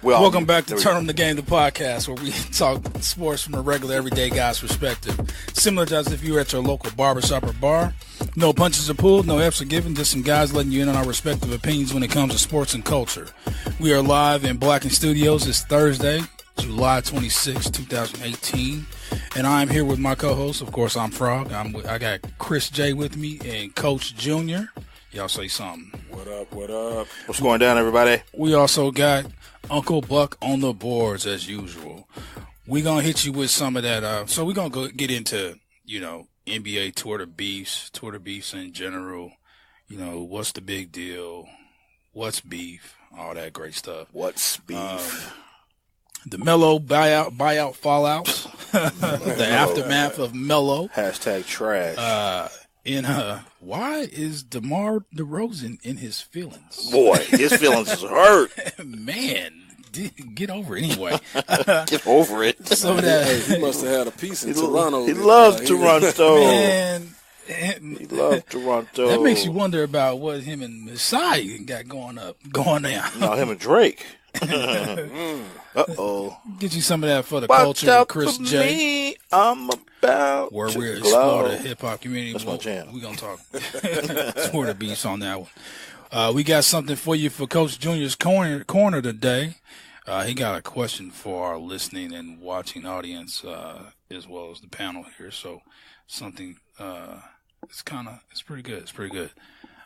Welcome back to Turn 'em the Game, the podcast, where we talk sports from a regular, everyday guy's perspective. Similar to as if you were at your local barbershop or bar. No punches are pulled, no F's are given, just some guys letting you in on our respective opinions when it comes to sports and culture. We are live in Blacken Studios. It's Thursday, July 26, 2018. And I'm here with my co-host. Of course, I'm Frog. I got Chris J with me and Coach Junior. Y'all say something. What up, what up? What's going down, everybody? We also got Uncle Buck on the boards as usual. We're going to hit you with some of that. So we're going to get into, NBA Twitter beefs in general. What's the big deal? What's beef? All that great stuff. What's beef? The Melo buyout fallouts. The aftermath of Melo. Hashtag trash. Why is DeMar DeRozan in his feelings? Boy, his feelings is hurt. Man, get over it anyway. Get over it. So that He must have had a piece in Toronto. He loves Toronto. Man, he loves Toronto. That makes you wonder about what him and Masai got going down. No, him and Drake. Uh-oh. Get you some of that for the Watch culture out with Chris for J. Me. I'm about where to we're glow. exploring the hip-hop community. That's my jam. We're going to talk Twitter beats on that one. We got something for you for Coach Junior's corner today. He got a question for our listening and watching audience as well as the panel here. So something it's pretty good. It's pretty good.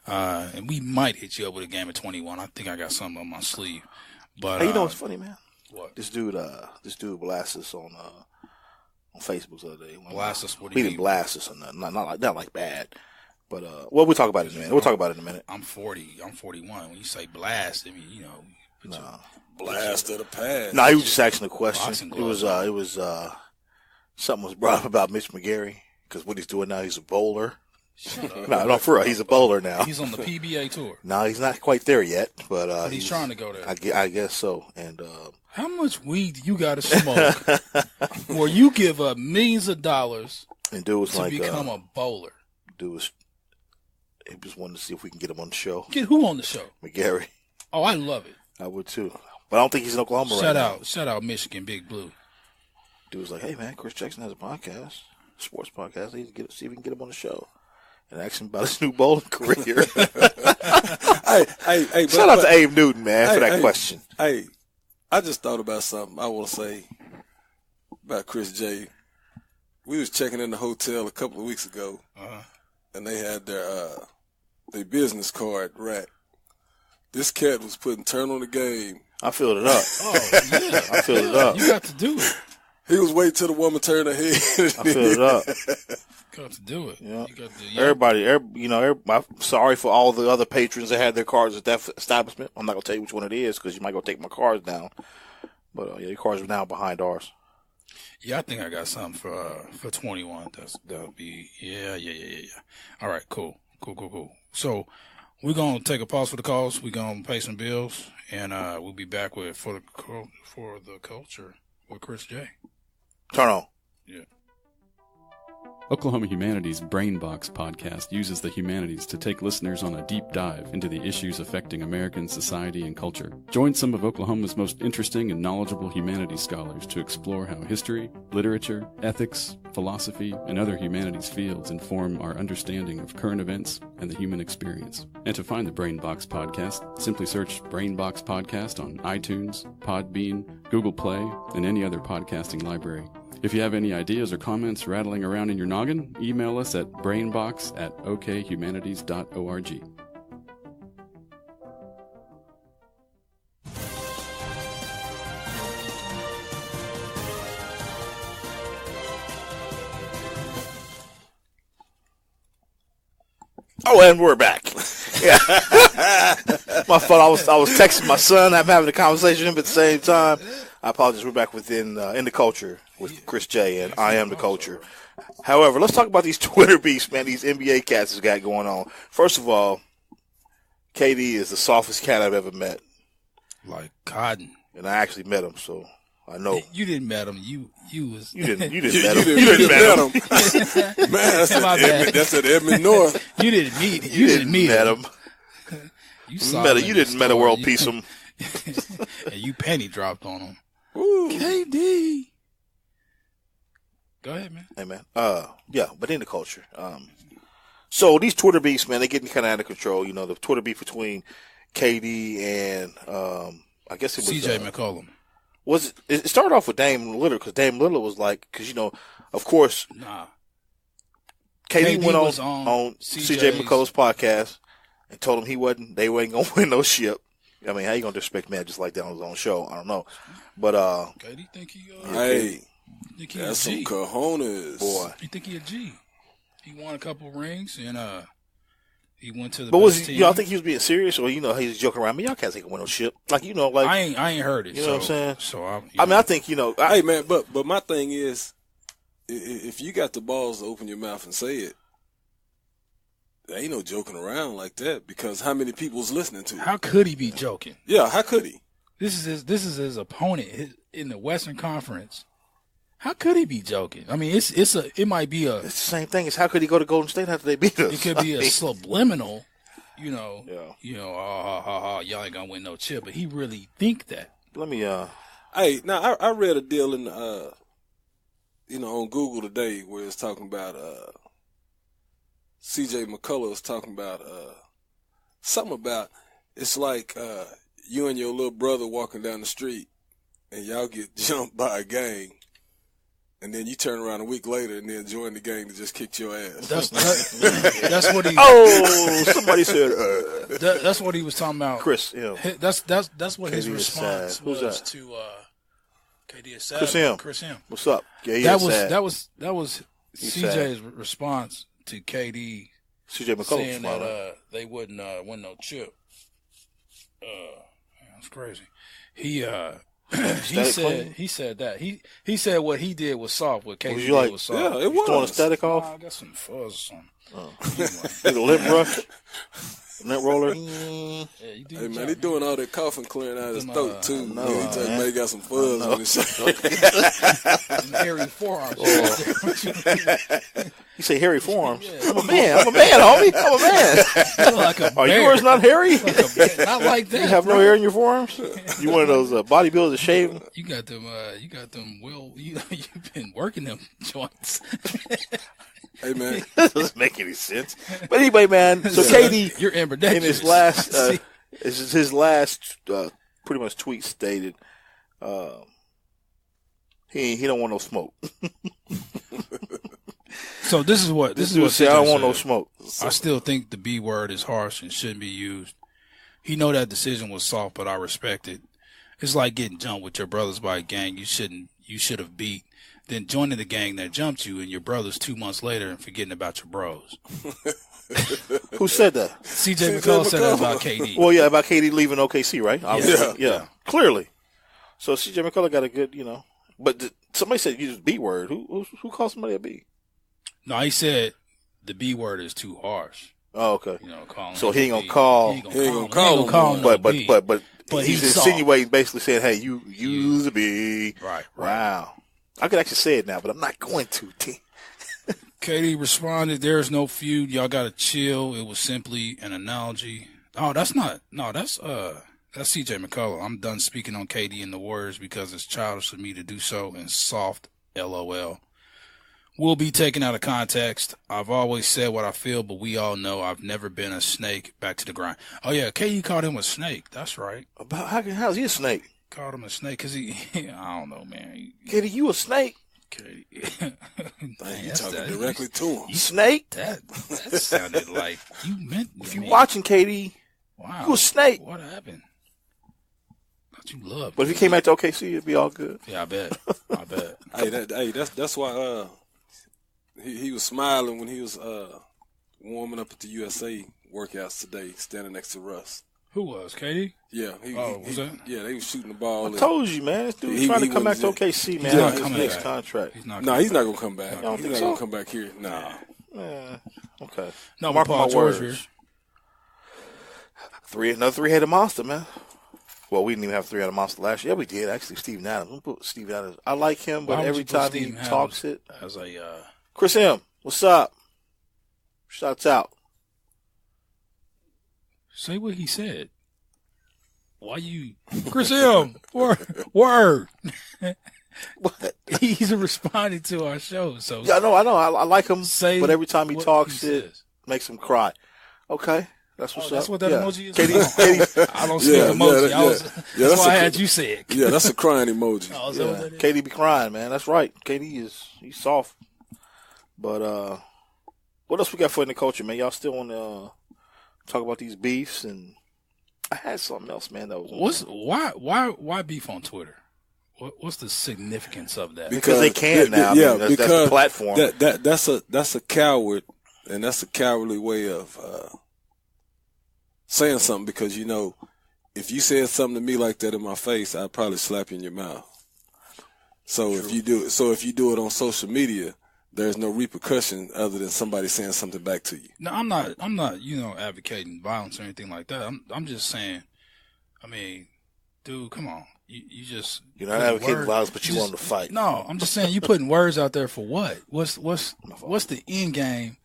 And we might hit you up with a game of 21. I think I got something on my sleeve. But hey, you know what's funny, man? What? This dude blasted us on Facebook the other day. Blast us? What do he you didn't mean? blast us, not like bad, but we'll talk about it in a minute. I'm 40. I'm 41. When you say blast, I mean Blast of the past. No, he was just asking a question. Boxing It was something was brought up about Mitch McGary because what he's doing now, he's a bowler. No, for real, he's a bowler now. He's on the PBA tour. No, he's not quite there yet, but he's trying to go there. I guess so. And how much weed you got to smoke where you give up millions of dollars and dude was to like, become a bowler? He just wanted to see if we can get him on the show. Get who on the show? McGary. Oh, I love it. I would too, but I don't think he's in Oklahoma right now. Shout out, Michigan Big Blue. Dude was like, hey man, Chris Jackson has a podcast, sports podcast. See if we can get him on the show. And ask him about his new bowling career. Shout out to Abe Newton, man, for that question. Hey, I just thought about something I want to say about Chris J. We was checking in the hotel a couple of weeks ago, and they had their business card rack. This cat was putting turn on the game. I filled it up. Oh, yeah. I filled it up. You got to do it. He was waiting till the woman turned her head. I filled it up. Got to do it. Yeah. You got to, Everybody, I'm sorry for all the other patrons that had their cards at that establishment. I'm not going to tell you which one it is because you might go take my cards down. But, your cards are now behind ours. Yeah, I think I got something for 21. That'll be, yeah. All right, cool. So we're going to take a pause for the calls. We're going to pay some bills, and we'll be back with For the Culture with Chris J. Turn on. Yeah. Oklahoma Humanities Brain Box podcast uses the humanities to take listeners on a deep dive into the issues affecting American society and culture. Join some of Oklahoma's most interesting and knowledgeable humanities scholars to explore how history, literature, ethics, philosophy, and other humanities fields inform our understanding of current events and the human experience. And to find the Brain Box podcast, simply search Brain Box Podcast on iTunes, Podbean, Google Play, and any other podcasting library. If you have any ideas or comments rattling around in your noggin, email us at brainbox@okhumanities.org. Oh, and we're back. Yeah. My fault. I was texting my son. I'm having a conversation with him at the same time. I apologize. We're back within In the Culture with Chris J. and I Am the Culture. However, let's talk about these Twitter beefs, man. These NBA cats has got going on. First of all, KD is the softest cat I've ever met. Like cotton. And I actually met him, so I know. You didn't met him. You didn't met him. You didn't met him. Man, that's at Edmond North. You didn't meet him. You didn't met a world peace him. And you penny dropped on him. Woo. KD. Go ahead, man. Hey, man. Yeah, but in the culture. So these Twitter beefs, man, they're getting kind of out of control. You know, the Twitter beef between KD and I guess it was CJ McCollum. It started off with Dame Lillard because Dame Lillard was like, because you know, of course, KD went on CJ McCollum's podcast and told him they wasn't gonna win no ship. I mean, how you gonna disrespect man just like that on his own show? I don't know, but KD think he think that's some cojones, boy. You think he a G? He won a couple rings and he went to the. But best team. I think he was being serious, or you know, he was joking around. I mean, y'all can't think of win no ship. Like you know, like I ain't heard it. You know what I'm saying? So I mean, I think you know. Hey man, but my thing is, if you got the balls to open your mouth and say it, there ain't no joking around like that because how many people's listening to you? How could he be joking? Yeah, how could he? This is his opponent in the Western Conference. How could he be joking? I mean, it might be It's the same thing as how could he go to Golden State after they beat us? It could be a subliminal, you know, Yeah. y'all ain't gonna win no chip, but he really think that. Let me Hey, now I read a deal in on Google today where it's talking about CJ McCullough was talking about something about it's like you and your little brother walking down the street and y'all get jumped by a gang. And then you turn around a week later and then join the gang that just kicked your ass. That's what he. Oh, somebody said. That's what he was talking about. Chris, yeah. That's what his KD is response sad. Who's was that? to KD is sad. Chris M. M. What's up? Yeah, he that is was sad. that was He's CJ's response to KD CJ McCollum saying that they wouldn't win no chip. That's crazy. He said that. He said what he did was soft. What KD did was soft. Yeah, it was. Throwing a static off? I got some fuzz or something. With a lip brush? Lint roller? Yeah, you do Hey man, he doing all that coughing clearing out his throat too. No, He talking about he got some fuzz on his shirt. hairy forearms. You say hairy forearms? Yeah. I'm a man, homie. I'm a man. Like a Are bear. yours not hairy? Not like that. You have no hair in your forearms? You one of those bodybuilders that shave? You got them. You've been working them joints. Hey man, That doesn't make any sense. But anyway, man. So KD, You're ambidextrous. in his last, his last pretty much tweet stated, he don't want no smoke. So this is what This is what dude said, I don't CJ want no said. smoke. I still think the B word is harsh and shouldn't be used. He know that decision was soft, but I respect it. It's like getting jumped with your brothers by a gang you should have beat, then joining the gang that jumped you and your brothers 2 months later and forgetting about your bros. Who said that? CJ McCollum said that about KD. Well, yeah, about KD leaving OKC, right? Yeah. Yeah. Clearly. So CJ McCullough got a good, but somebody said use B word. Who called somebody a B? No, he said the B word is too harsh. Oh, okay. Calling So him he ain't a gonna B. call. He ain't He ain't gonna gonna call him no B. But he's he's soft. insinuating, basically saying, "Hey, you use a B." Right. Wow. I could actually say it now, but I'm not going to. KD responded, "There is no feud. Y'all gotta chill. It was simply an analogy." Oh, that's CJ McCullough. I'm done speaking on KD and the Warriors because it's childish of me to do so and soft. LOL. Will be taken out of context. I've always said what I feel, but we all know I've never been a snake. Back to the grind. Oh yeah, KD called him a snake. That's right. About how's he a snake? Called him a snake because I don't know, man. KD, you a snake? KD. you talking directly to him. You snake? That sounded like you meant. If you watching KD, wow, you a snake. What happened? Thought you loved. But if he came back to OKC, it'd be all good. Yeah, I bet. That's why he was smiling when he was warming up at the USA workouts today, standing next to Russ. Who was KD? Yeah, was that? Yeah, they was shooting the ball. I told you, man. This dude's trying to come back to OKC, man. not His coming next back. contract. He's not. He's not gonna come back. don't He's think not so? gonna come back here. Nah. Okay. No, Mark Paul my George words. here. Another three-headed monster, man. Well, we didn't even have a three-headed monster last year. Yeah, we did. Actually, Steven Adams. We put Steven Adams. I like him, but Why would every you put time he Steven talks Adams it. as a Chris M., what's up? Shouts out. say what he said. Well, why you, Chris M, word. What? He's responding to our show. So yeah, I know. I like him, say but every time he talks, he it makes him cry. Okay, that's what's up. That's what that emoji is. Katie, I don't see an emoji. That's why I had you say it. Yeah, that's a crying emoji. Katie be crying, man. That's right. Katie he's soft. But what else we got for in the culture, man? Y'all still want to talk about these beefs? And I had something else, man. That was why beef on Twitter? What's the significance of that? Because they can now. Yeah, that's the platform. That's a coward, and that's a cowardly way of saying something. Because if you said something to me like that in my face, I'd probably slap you in your mouth. So if you do it on social media, there's no repercussion other than somebody saying something back to you. No, I'm not advocating violence or anything like that. I'm just saying, I mean, dude, come on. You're not advocating violence, but you want to fight. No, I'm just saying you putting words out there for what? What's the end game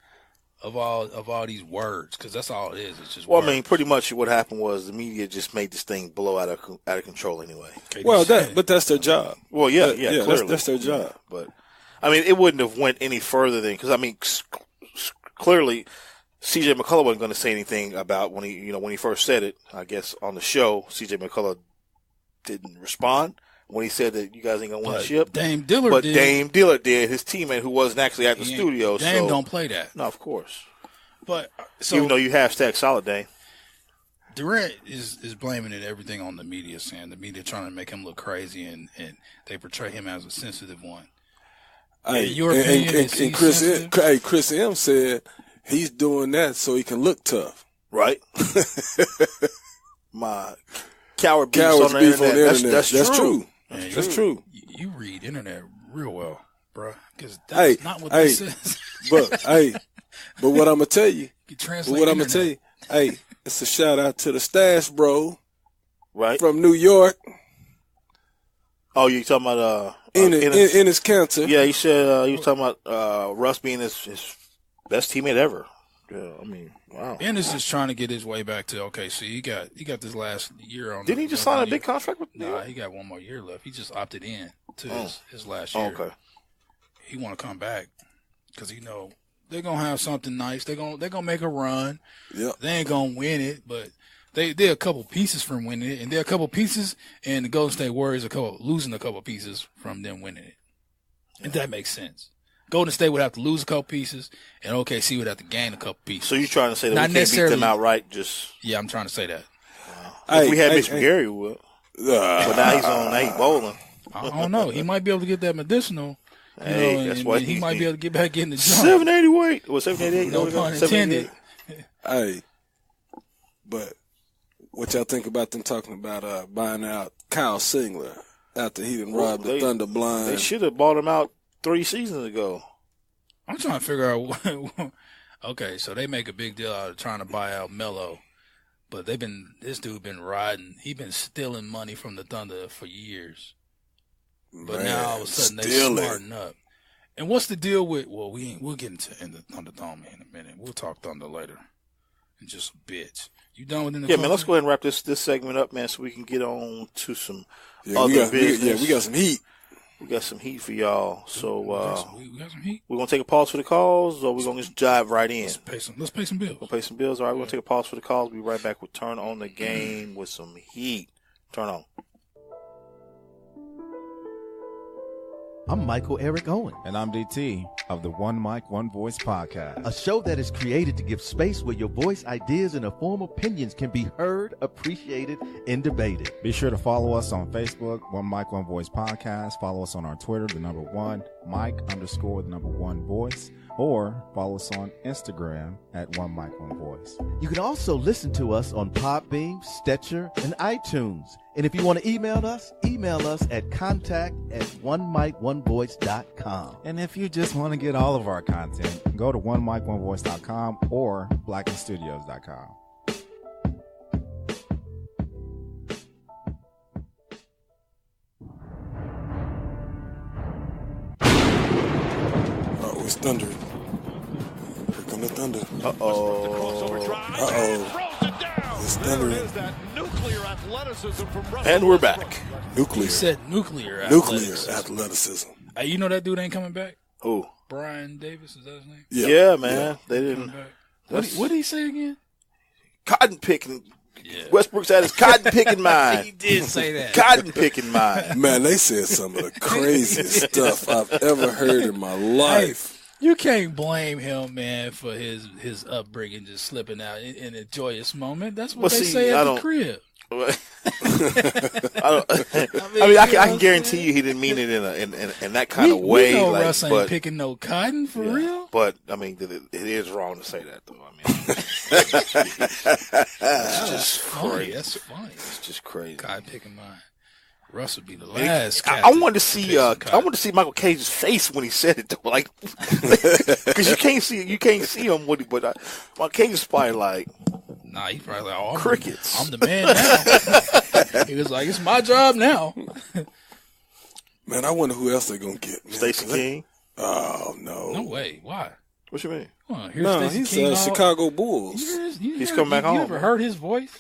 of all these words? Because that's all it is. It's just words. I mean, pretty much what happened was the media just made this thing blow out of control anyway. But that's their job. Well, yeah, clearly that's their job. But I mean, it wouldn't have went any further than because I mean, clearly, C.J. McCullough wasn't going to say anything about when he first said it. I guess on the show, C.J. McCullough didn't respond when he said that you guys ain't gonna win the ship. Dame Dillard did. His teammate who wasn't actually at the studio. Dame don't play that. No, of course. But even though you hashtag solid Dame. Durant is blaming everything on the media, saying the media trying to make him look crazy and they portray him as a sensitive one. Chris M said he's doing that so he can look tough. Right. My Coward beef on the internet. That's true. Man, that's true. You read internet real well, bro. Because that's not what this says. But what I'm gonna tell you, it's a shout out to the Stash Bro, right from New York. Oh, you talking about in his counter? Yeah, he said he was talking about Russ being his best teammate ever. Yeah, I mean, wow. Ennis is just trying to get his way back to OKC. He got this last year on. Didn't he just sign a big contract with? Nah, he got one more year left. He just opted in to his last year. Okay. He want to come back because they're gonna have something nice. They're gonna make a run. Yeah. They ain't gonna win it, but they're a couple pieces from winning it, and they're a couple pieces. And the Golden State Warriors losing a couple pieces from them winning it. And that makes sense. Golden State would have to lose a couple pieces, and OKC would have to gain a couple pieces. So you're trying to say that we can't beat them outright? Yeah, I'm trying to say that. If we had Mitch McGary, we would. But now he's bowling. I don't know. He might be able to get that medicinal. That's why he might be able to get back in the jump. 780 weight. Well, 788. No pun intended. Hey, but what y'all think about them talking about buying out Kyle Singler after he done robbed the Thunder blind? They should have bought him out 3 seasons ago. I'm trying to figure out. Okay, so they make a big deal out of trying to buy out Melo, but this dude been riding. He been stealing money from the Thunder for years. But now all of a sudden they smarten up. And what's the deal with? Well, we'll get into the Thunder Dome in a minute. We'll talk Thunder later in just a bit. You done with the man, let's go ahead and wrap this segment up, man, so we can get on to some other business. We got some heat. We got some heat for y'all. So we got some heat. We're gonna take a pause for the calls, or we're gonna just dive right in. Let's pay some bills. We'll pay some bills. All right, we're gonna take a pause for the calls. We'll be right back with Turn On the Game with some heat. Turn on. I'm Michael Eric Owen. And I'm DT of the One Mic, One Voice podcast. A show that is created to give space where your voice, ideas, and informed opinions can be heard, appreciated, and debated. Be sure to follow us on Facebook, One Mic, One Voice podcast. Follow us on our Twitter, #1, Mike_1 voice. Or follow us on Instagram at One Mic, One Voice. You can also listen to us on Podbean, Stitcher, and iTunes. And if you want to email us at contact@onemikonevoice.com. And if you just want to get all of our content, go to onemikonevoice.com or blackenstudios.com. It's thunder. Here come the thunder. Uh-oh. It's thundering. And we're back. Nuclear. He said nuclear athleticism. Hey, you know that dude ain't coming back? Who? Brian Davis, is that his name? Yeah, man. They didn't. What did he say again? Cotton picking. Yeah. Westbrook's had his cotton picking mind. He did say that. Cotton picking mind. Man, they said some of the craziest stuff I've ever heard in my life. You can't blame him, man, for his upbringing just slipping out in a joyous moment. That's what they say at the crib. I can guarantee you he didn't mean it in that kind of way. We know Russ ain't picking no cotton for real. But I mean, it is wrong to say that, though. I mean, it's just funny. That's funny. It's just crazy. Cotton picking mine. Russ would be the last. I wanted to see. I wanted to see Michael Cage's face when he said it, though, like, because you can't see him. But Michael Cage is probably like. Nah, he's probably like, oh, crickets. I'm the man now. He was like, it's my job now. Man, I wonder who else they're going to get. Stacey King? Oh, no. No way. Why? What you mean? He's Chicago Bulls. He's coming back home. You ever heard his voice?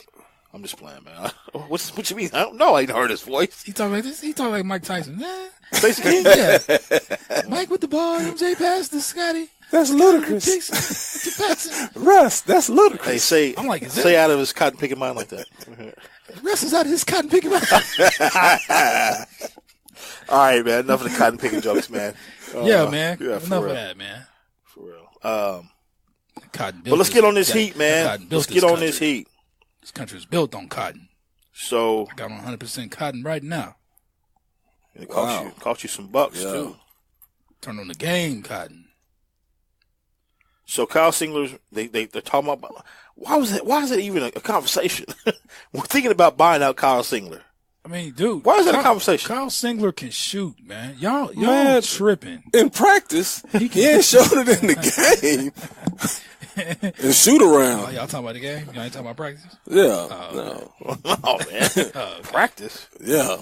I'm just playing, man. What you mean? I don't know. I ain't heard his voice. He talk like this. He talk like Mike Tyson. Stacey King? Yeah. Mike with the ball. MJ pass to Scotty. That's ludicrous. Russ, that's ludicrous. Hey, say out of his cotton picking mind like that. Russ is out of his cotton picking mind. All right, man. Enough of the cotton picking jokes, man. Yeah, man. Enough of that, man. For real. Cotton but let's get on this heat, man. Let's get on this heat. This country is built on cotton. So I got on 100% cotton right now. It cost you some bucks too. Turn on the game, cotton. So Kyle Singler, they're talking about why is it even a conversation? We're thinking about buying out Kyle Singler. I mean, dude, why is that a conversation? Kyle Singler can shoot, man. Y'all tripping. In practice, he ain't showed it in the game. And shoot around. Oh, y'all talking about the game? Y'all ain't talking about practice? Yeah. No. Oh man. Practice. Yeah.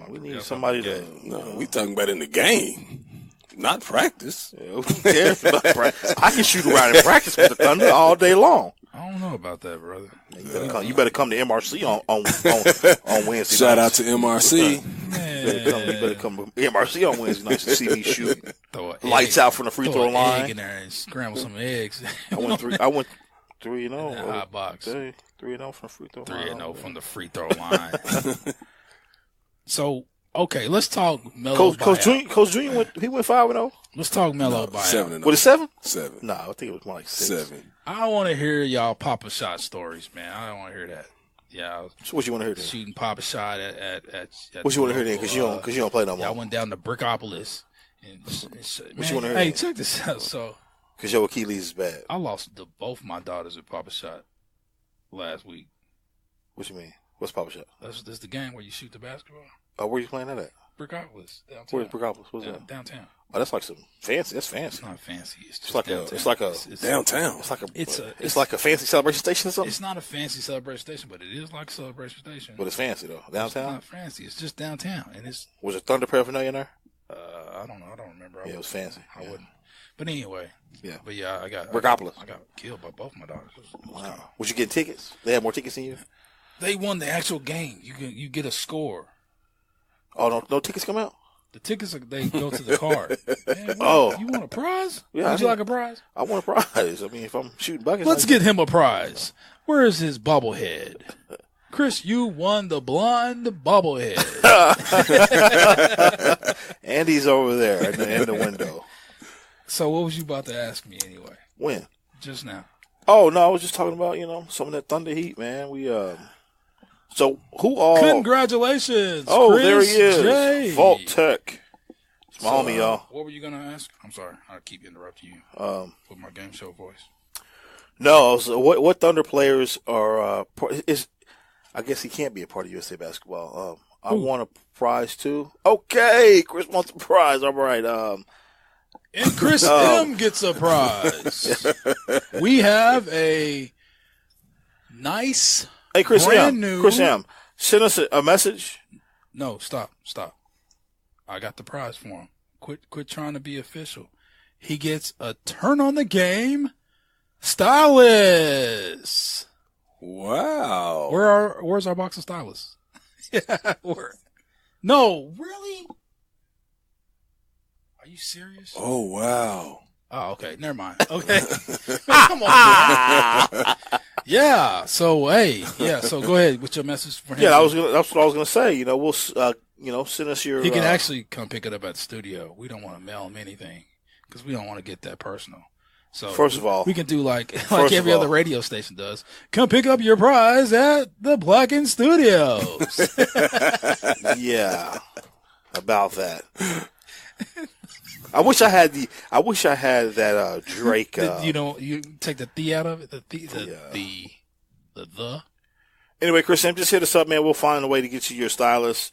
We need somebody to. No, we talking about in the game. Not practice. Yeah, who cares about practice? I can shoot around in practice with the Thunder all day long. I don't know about that, brother. You better come to MRC on Wednesday. Shout out to MRC. You better come to MRC on Wednesday nights to see me shoot. Lights out from the free throw line. Egg in there and scramble some eggs. I went 3-0. Hot box. 3-0 from the free throw line. 3-0 from the free throw line. So. Okay, let's talk Melo buyout. Coach Junior went 5-0. Let's talk Melo buyout. 7-0. Was it 7? 7. Nah, I think it was more like 6. 7. I don't want to hear y'all Papa Shot stories, man. I don't want to hear that. Yeah. So what you want to hear then? Shooting Papa Shot at what you want to hear then? Because you don't play no more. I went down to Brickopolis. What you want to hear? Hey, check this out. So. Because your Achilles is bad. I lost both my daughters at Papa Shot last week. What you mean? What's Papa Shot? That's the game where you shoot the basketball. Oh, where you playing that at? Brickopolis, downtown. Where's Brickopolis? What's that? Downtown. Oh, that's like some fancy. That's fancy. It's not fancy. It's like downtown. It's like a downtown. It's like a fancy celebration station or something. It's not a fancy celebration station, but it is like a celebration station. But it's fancy though. Downtown. It's not fancy. It's just downtown, and it's. Was it Thunder paraphernalia in there? I don't know. I don't remember. Yeah, it was fancy. I wouldn't. But anyway. Yeah. But yeah, I got Brickopolis. I got killed by both my daughters. Wow. Was you getting tickets? They had more tickets than you. They won the actual game. You get a score. Oh, no tickets come out. The tickets they go to the card. Man, you want a prize? Yeah, Would you like a prize? I want a prize. I mean, if I'm shooting buckets, let's get him a prize. Where is his bobblehead? Chris, you won the blonde bobblehead. Andy's over there in the window. So what was you about to ask me anyway? When? Just now. Oh no, I was just talking about some of that Thunder heat, man. We So who all? Congratulations! Oh, Chris there he is. J. Vault Tech. It's my homie, y'all. What were you gonna ask? I'm sorry, I keep interrupting you. With my game show voice. No. So what Thunder players are? I guess he can't be a part of USA basketball. I want a prize too. Okay, Chris wants a prize. All right. And Chris M gets a prize. We have a nice. Hey, Chris M, send us a message. No, stop. I got the prize for him. Quit trying to be official. He gets a turn on the game stylus. Wow. Where's our box of stylists? Yeah, no, really? Are you serious? Oh, wow. Oh, okay. Never mind. Okay. Come on, man. Yeah. So, hey. Yeah. So, go ahead with your message for him. Yeah, that's what I was gonna say. You know, we'll send us your. He can actually come pick it up at the studio. We don't want to mail him anything because we don't want to get that personal. So first of all, we can do like every other radio station does. Come pick up your prize at the Blacken Studios. Yeah, about that. I wish I had that Drake. You take the "the" out of it. The. Anyway, Chris, just hit us up, man. We'll find a way to get you your stylus,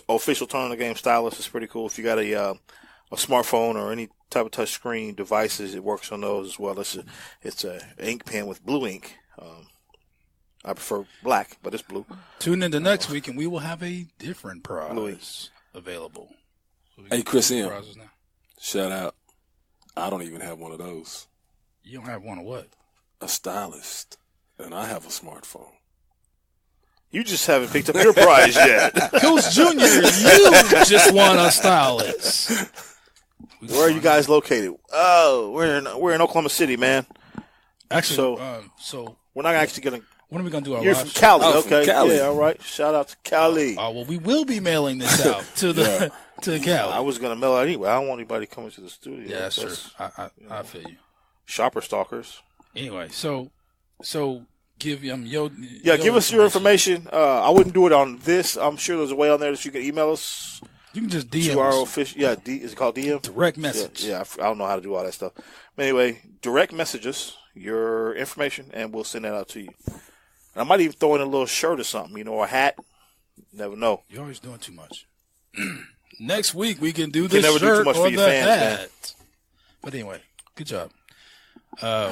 official Turn on the Game stylus. It's pretty cool. If you got a smartphone or any type of touch screen devices, it works on those as well. It's a ink pen with blue ink. I prefer black, but it's blue. Tune in to next week, and we will have a different prize available. So hey, Chris M. Prizes now. Shout out. I don't even have one of those. You don't have one of what? A stylist. And I have a smartphone. You just haven't picked up your prize yet. Coach Junior, you just won a stylist. Where are you guys located? Oh, we're in Oklahoma City, man. Actually, so we're not actually gonna. When are we gonna do our? You're live from show? Cali, I'm okay? from Cali. Yeah, all right. Shout out to Cali. Oh well, we will be mailing this out to the to Cali. I was gonna mail it anyway. I don't want anybody coming to the studio. Yeah, that's true. I feel you. Shopper stalkers. Anyway, so give them give us your information. I wouldn't do it on this. I'm sure there's a way on there that you can email us. You can just DM to our us. official. Yeah, is it called DM? Direct message. Yeah, I don't know how to do all that stuff. But anyway, direct messages your information, and we'll send that out to you. And I might even throw in a little shirt or something, or a hat. Never know. You're always doing too much. Next week we can do the never shirt do too much or for your the fans, hat. man. But anyway, good job.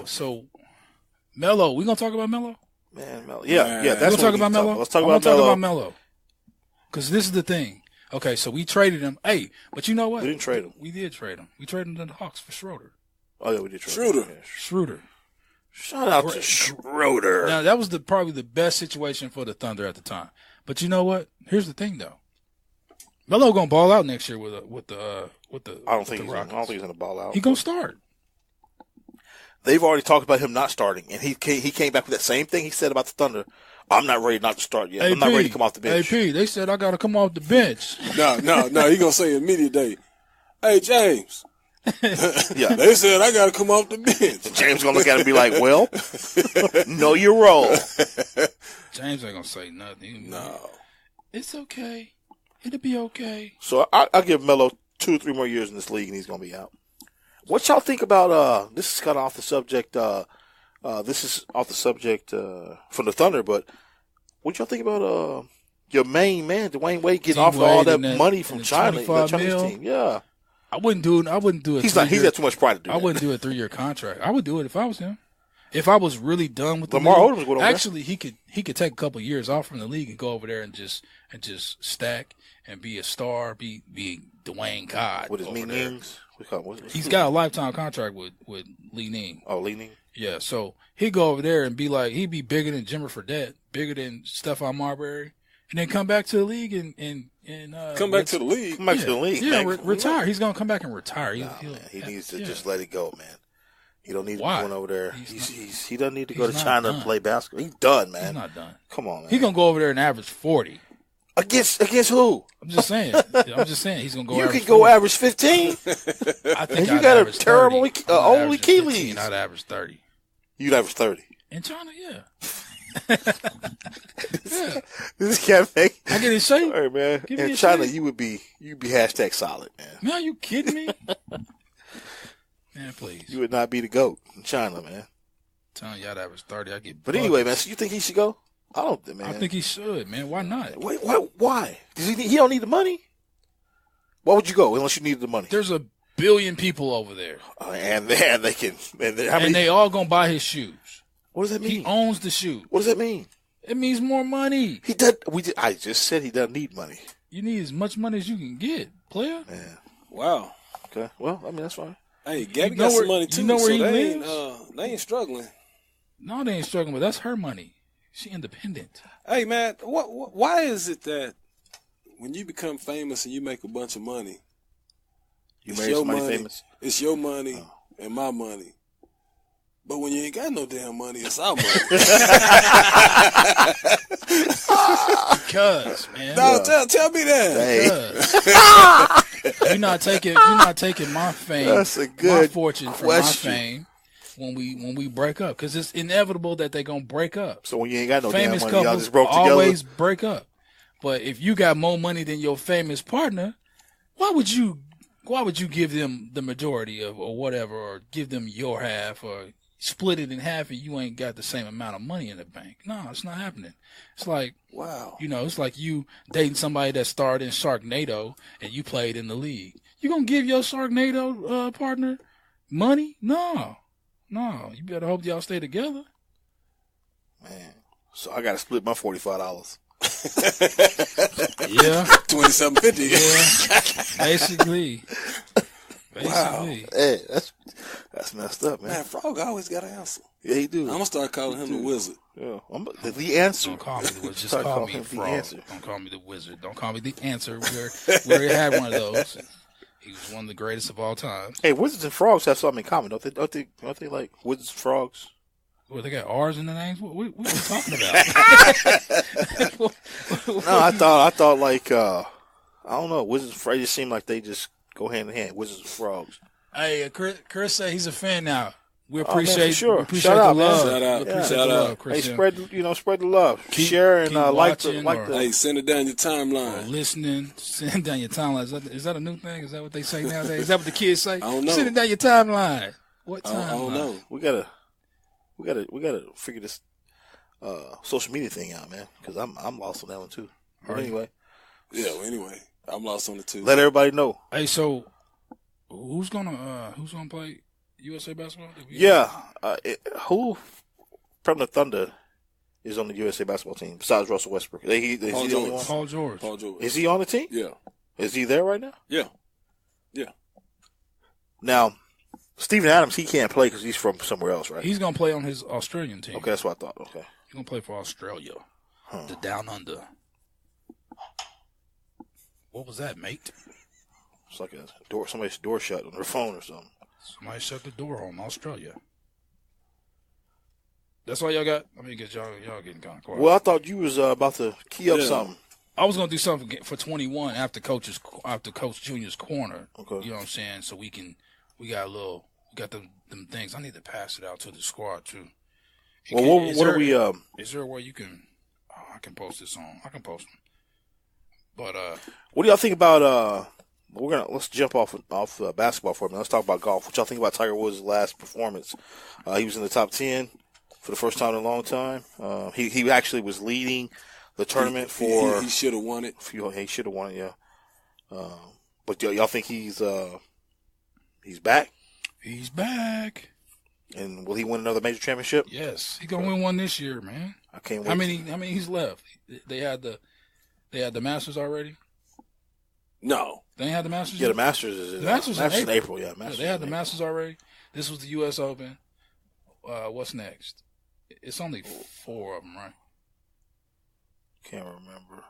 So Melo, we gonna talk about Melo? Man, Melo. Yeah. That's We'll what talk we about need to Melo. Let's talk I wanna about Melo. talk about Melo. Because this is the thing. Okay, so we traded him. Hey, but you know what? We didn't trade him. We did trade him. We traded him to the Hawks for Schroeder. Oh yeah, we did trade him. Schroeder. Shout out to Schroeder. Now that was probably the best situation for the Thunder at the time. But you know what? Here's the thing, though. Melo gonna ball out next year with the. I don't think he's gonna ball out. He gonna start. They've already talked about him not starting, and he came back with that same thing he said about the Thunder. I'm not ready not to start yet. I'm not ready to come off the bench. AP, they said I got to come off the bench. No. He gonna say immediate day. Hey, James. Yeah. They said I got to come off the bench. James gonna look at him and be like, "Well, know your role." James ain't gonna say nothing. No. It's okay. It'll be okay. So I'll give Melo 2 or 3 more years in this league, and he's gonna be out. What y'all think about? This is kind of off the subject. This is off the subject from the Thunder, but what y'all think about your main man, Dwayne Wade, getting off all that money from China, the Chinese team? Yeah, I wouldn't do it. He's got too much pride to do. I wouldn't do a 3-year contract. I would do it if I was him. If I was really done with the Lamar league, Odom's going over actually he could take a couple of years off from the league and go over there and just stack and be a star, be Dwayne God with his meanings. He's got a lifetime contract with Li Ning. Oh, Li Ning. Yeah, so he'd go over there and be like, he'd be bigger than Jimmer Fredette, bigger than Stephon Marbury, and then come back to the league and come back to the league. Come back to the league. Yeah, retire. He's gonna come back and retire. He needs to just let it go, man. He don't need to be going over there. He doesn't need to go to China and play basketball. He's done, man. He's not done. Come on, man. He's gonna go over there and average 40. Against who? I'm just saying. He's gonna go. You could go average 15. I think and you got a terrible old Achilles. I'd average 30. You'd average 30. In China, yeah. This can't make. I get in shape. All right, man. In China, you'd be #solid, man. Man, are you kidding me? Man, please. You would not be the GOAT in China, man. I'm telling you, I'd average 30. I get. But anyway, man. So you think he should go? I don't, man. I think he should, man. Why not? Wait, why? Does he don't need the money? Why would you go unless you needed the money? There's a billion people over there, and they can. And they all gonna buy his shoes. What does that mean? He owns the shoe. What does that mean? It means more money. He does. I just said he doesn't need money. You need as much money as you can get, player. Yeah. Wow. Okay. Well, I mean that's fine. Hey, Gabby got some money too. You know where he lives? They ain't struggling. No, they ain't struggling, but that's her money. She independent. Hey, man, why is it that when you become famous and you make a bunch of money, Marry somebody famous? It's your money and my money. But when you ain't got no damn money, it's our money. Because, man. No, tell me that. You're not taking my fame. That's a good my fortune from my question. fame when we break up, because it's inevitable that they're gonna break up. So when you ain't got no Famous damn money, y'all couples just broke together. always break up. But if you got more money than your famous partner, why would you give them the majority of or whatever, or give them your half, or split it in half, and you ain't got the same amount of money in the bank? No, it's not happening. It's like, wow. It's like you dating somebody that starred in Sharknado and you played in the league. You gonna give your Sharknado partner money? No. You better hope y'all stay together. Man, so I got to split my $45. Yeah. $27.50. Yeah. Basically. Wow. Hey, that's messed up, man. Man, Frog always got an answer. Yeah, he do. I'm gonna start calling him the Wizard. Yeah, the answer. Don't call me the wizard. Just Start call calling me him the Frog. answer. Don't call me the wizard. Don't call me the answer. We already had one of those. He was one of the greatest of all time. Hey, wizards and frogs have something in common, don't they? Don't they like wizards and frogs? Well, they got R's in the names. What are you talking about? No, I thought like I don't know. Wizards and frogs just seem like they just go hand in hand. Wizards and frogs. Hey, Chris said he's a fan now. We man, appreciate, for sure. we appreciate Shout the out, man. love. Shout out. We appreciate Shout the out. love, Chris. Hey, spread the love. Share and keep like the watching or- Hey, send it down your Or timeline. listening, send down your timeline. Is that a new thing? Is that what they say nowadays? Is that what the kids say? I don't know. Send it down your timeline. What timeline? I don't know. We gotta figure this social media thing out, man. Because I'm lost on that one too. But anyway, Yeah. Well, anyway, I'm lost on it too. let everybody know. Hey, so who's gonna play USA basketball? Yeah, who from the Thunder is on the USA basketball team besides Russell Westbrook? Is he the only one? Paul George. Paul George. Is he on the team? Yeah. Is he there right now? Yeah. Now, Steven Adams, he can't play because he's from somewhere else, right? He's gonna play on his Australian team. Okay, that's what I thought. Okay. He's gonna play for Australia, the Down Under. What was that, mate? It's like somebody's door shut on their phone or something. Somebody shut the door on Australia. That's all y'all got? I mean, y'all getting kind of quiet. Well, I thought you was about to key up something. I was gonna do something for 21 after Coach Junior's corner. Okay. You know what I'm saying? So we got them things. I need to pass it out to the squad too. Well, what are we? Is there a way you can? Oh, I can post this on. I can post them. But What do y'all think about? Let's jump off basketball for a minute. Let's talk about golf. What y'all think about Tiger Woods' last performance? He was in the top 10 for the first time in a long time. He actually was leading the tournament for. He should have won it. He should have won it, yeah. But y'all think he's back? he's back. And will he win another major championship? Yes, he's gonna win one this year, man. I can't wait. How many he's left? They had the Masters already. No. They ain't had the Masters. Yeah, yet? the Masters is in April. Yeah, Masters they had the in Masters already. This was the U.S. Open. What's next? It's only 4 of them, right? Can't remember.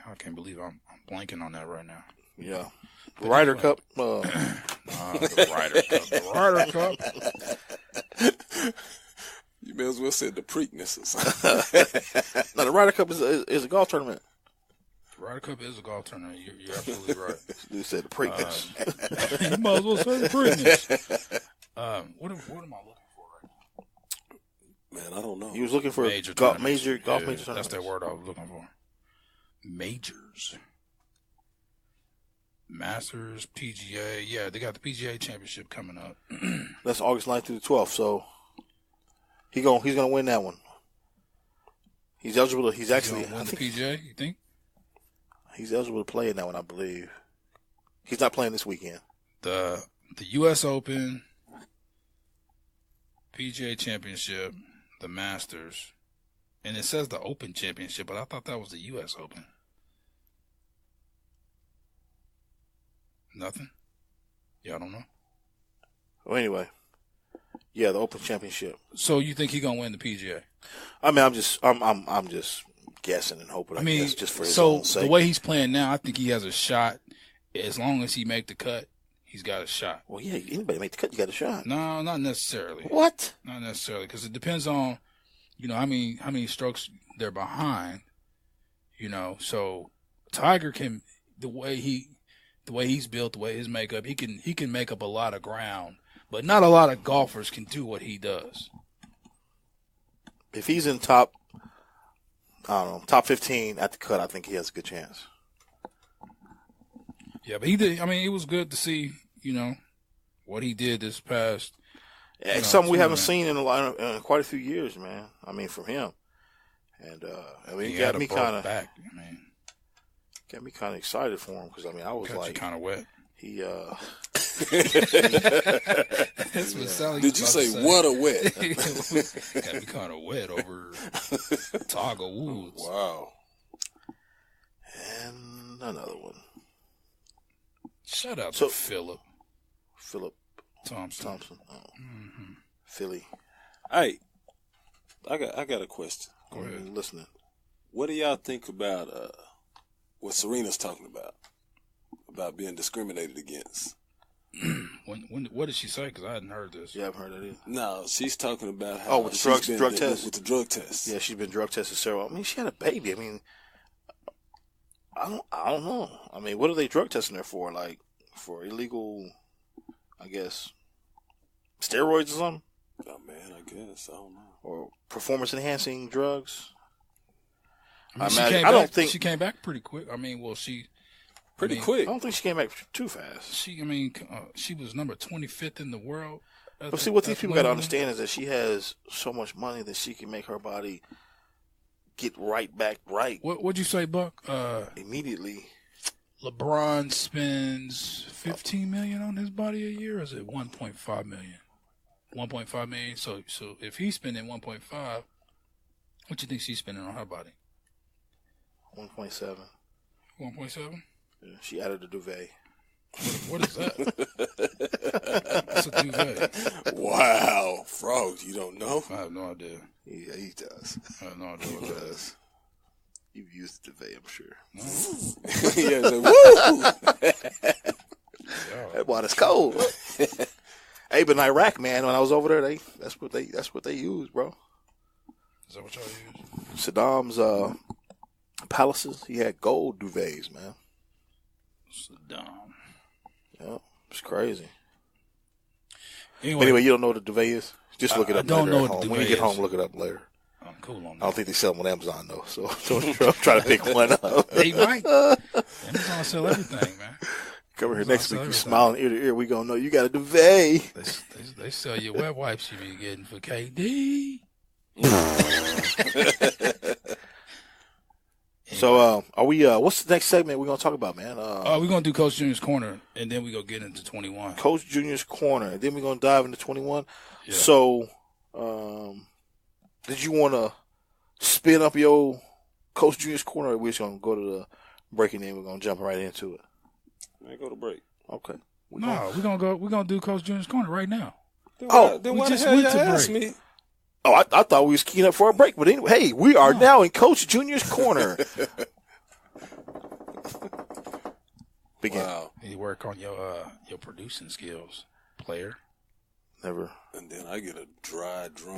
I can't believe I'm blanking on that right now. Yeah, the Ryder Cup. The Ryder Cup. The Ryder Cup. You may as well say the Preakness or something. No, the Ryder Cup is a golf tournament. The Ryder Cup is a golf tournament. You're absolutely right. You said the Preakness. You might as well say the Preakness. What am I looking for right now? Man, I don't know. He was looking for Major golf tournaments. major That's tournaments. that word I was looking for. Majors. Masters, PGA. Yeah, they got the PGA Championship coming up. That's August 9th through the 12th. So he's gonna win that one. He's eligible. He's actually. Win the PGA. You think? He's eligible to play in that one, I believe. He's not playing this weekend. The U.S. Open, PGA Championship, the Masters, and it says the Open Championship, but I thought that was the U.S. Open. Nothing? Y'all don't know? Well, anyway, Yeah, the Open Championship. So you think he's gonna win the PGA? I mean, I'm just guessing and hoping. I mean, just for his own sake. The way he's playing now, I think he has a shot. As long as he make the cut, he's got a shot. Well, yeah, anybody make the cut, you got a shot. No, not necessarily. What? Not necessarily, because it depends on, how many strokes they're behind. So Tiger can, the way he's built, the way his makeup, he can make up a lot of ground, but not a lot of golfers can do what he does. If he's in top 15 at the cut, I think he has a good chance. Yeah, but he did. I mean, it was good to see, what he did this past. Yeah, it's something we haven't seen in quite a few years, man. I mean, from him, and it got me kind of back. Got me kind of excited for him because I was like, kind of wet. He. That's what Sally. Did you say what a wet? Got me kind of wet over Tiger Woods. Wow. And another one. Shout out to Philip Thompson. Oh. Mm-hmm. Philly. Hey, I got a question. Go ahead. I'm listening. What do y'all think about what Serena's talking about being discriminated against? What did she say? Because I hadn't heard this. You haven't heard that either? No, she's talking about how with the drug test. With the drug test. Yeah, she's been drug tested several. I mean, she had a baby. I mean, I don't know. I mean, what are they drug testing her for? Like for illegal, I guess, steroids or something? Oh man, I guess I don't know. Or performance enhancing drugs. I don't think she came back pretty quick. I mean, quick. I don't think she came back too fast. She was number 25th in the world. But see, what these people got to understand is that she has so much money that she can make her body get right back right. What'd you say, Buck? Immediately. LeBron spends $15 million on his body a year, or is it $1.5 million? $1.5 million. So if he's spending 1.5, what you think she's spending on her body? 1.7. 1.7. Yeah, she added a duvet. What is that? What's a duvet? Wow, Frogs, you don't know? I have no idea. Yeah, he does. I have no idea what that is. You've used the duvet, I'm sure. Yeah, woo! That water's cold. Hey, but in Iraq, man, when I was over there, that's what they use, bro. Is that what y'all use? Saddam's palaces, he had gold duvets, man. Saddam. Yeah, it's crazy. Anyway, you don't know what a duvet is? Just look it up later at home. When you get home, look it up later. I'm cool on that. I don't think they sell them on Amazon, though, so don't try to pick one up. They might. Amazon sell everything, man. Come here next week, you smiling ear to ear, we going to know you got a duvet. They sell you wet wipes you be getting for KD. So, are we? What's the next segment we're gonna talk about, man? We're gonna do Coach Junior's Corner, and then we gonna get into 21. Coach Junior's Corner, and then we're gonna dive into 21. Yeah. So, did you want to spin up your Coach Junior's Corner, or we're just gonna go to the break and then we're gonna jump right into it? Man, go to break. Okay. We're gonna do Coach Junior's Corner right now. Then why the hell you ask me? Oh, I thought we was keying up for a break, but anyway, hey, we are now in Coach Junior's Corner. Begin. Wow. You work on your producing skills, player. Never. And then I get a dry drum.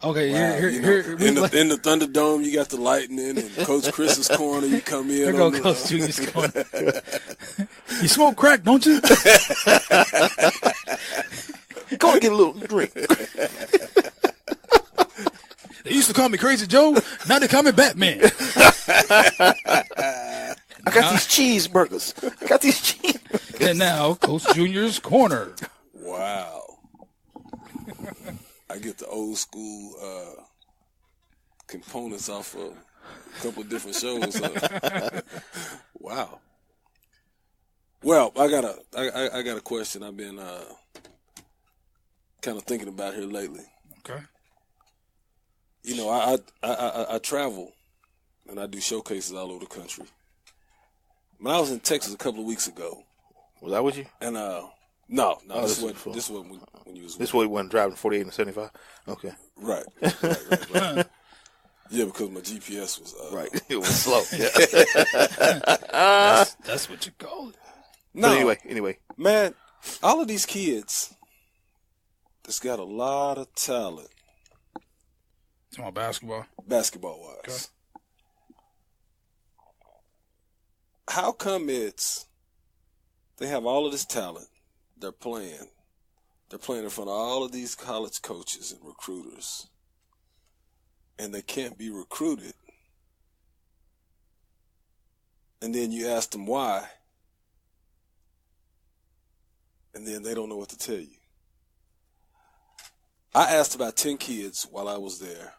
Okay, wow, here in the Thunderdome, you got the lightning, and Coach Chris's Corner, you come in. Here go Coach Junior's Corner. You smoke crack, don't you? Go and get a little drink. They used to call me Crazy Joe. Now they call me Batman. I got these cheeseburgers. And now, Coach Junior's Corner. Wow. I get the old school components off of a couple of different shows. Wow. Well, I got a question I've been kind of thinking about here lately. Okay. You know, I travel and I do showcases all over the country. When I was in Texas a couple of weeks ago. Was that with you? And No, Oh, this this wasn't is this wasn't when you was This way wasn't driving 48 and 75. Okay. right. Yeah, because my GPS was Right. It was slow. Yeah. That's what you call it. No, But anyway. man, all of these kids, that's got a lot of talent, Talking about basketball. basketball wise. Okay. How come they have all of this talent? They're playing in front of all of these college coaches and recruiters, and they can't be recruited. And then you ask them why, and then they don't know what to tell you. I asked about 10 kids while I was there.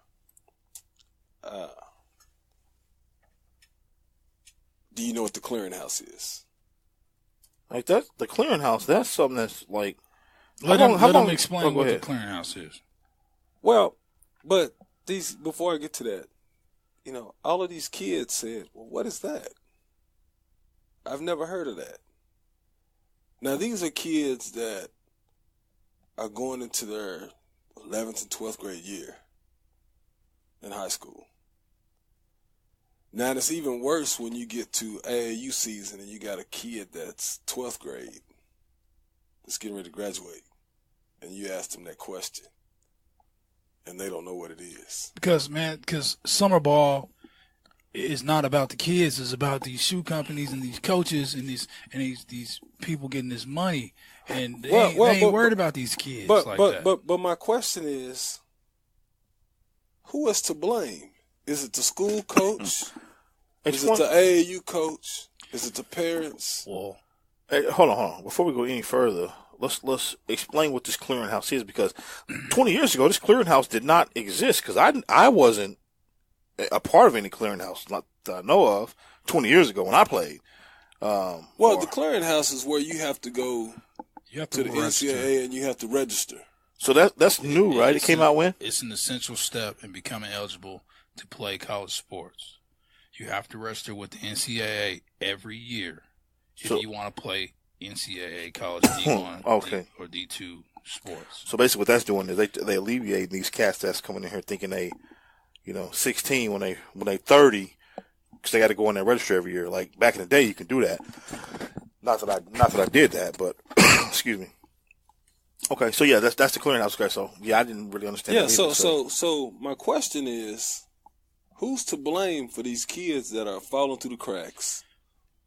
Do you know what the clearinghouse is? Like that, the clearinghouse, that's something that's like. Let them explain what the ahead. clearinghouse is. Well, but before I get to that, all of these kids said, well, what is that? I've never heard of that. Now, these are kids that are going into their 11th and 12th grade year in high school. Now, it's even worse when you get to AAU season and you got a kid that's 12th grade that's getting ready to graduate, and you ask them that question, and they don't know what it is. Because summer ball is not about the kids. It's about these shoe companies and these coaches and these people getting this money, and they ain't worried about these kids that. But my question is, who is to blame? Is it the school coach? Is it the AAU coach? Is it the parents? Well, hey, hold on. Before we go any further, let's explain what this clearinghouse is, because 20 years ago, this clearinghouse did not exist, because I wasn't a part of any clearinghouse not that I know of 20 years ago when I played. The clearinghouse is where you have to go to the NCAA and you have to register. So that's new, right? It came out when? It's an essential step in becoming eligible to play college sports. You have to register with the NCAA every year if you want to play NCAA college D1 or D2 sports. So basically what that's doing is they alleviate these cats that's coming in here thinking they, 16 when they 30, because they got to go in there and register every year. Like back in the day, you can do that. Not that I did that, but excuse me. Okay, so yeah, that's the clearinghouse. Okay, so yeah, I didn't really understand. Yeah, so my question is, who's to blame for these kids that are falling through the cracks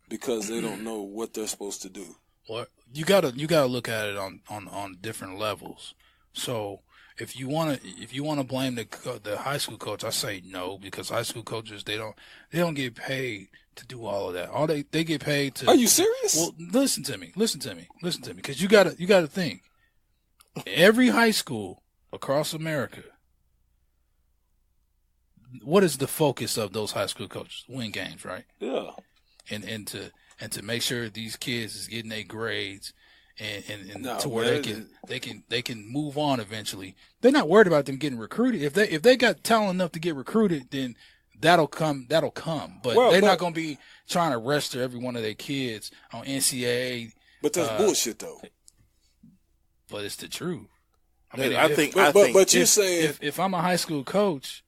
because they don't know what they're supposed to do? Well, you gotta look at it on different levels. So if you wanna blame the high school coach, I say no, because high school coaches they don't get paid to do all of that. All they get paid to. Are you serious? Well, listen to me, because you gotta think. Every high school across America, what is the focus of those high school coaches? Win games, right? Yeah. And to make sure these kids is getting their grades and No, to where they can move on eventually. They're not worried about them getting recruited. If they got talent enough to get recruited, then that'll come. But they're not going to be trying to register every one of their kids on NCAA. But that's bullshit, though. But it's the truth. But you're saying if I'm a high school coach,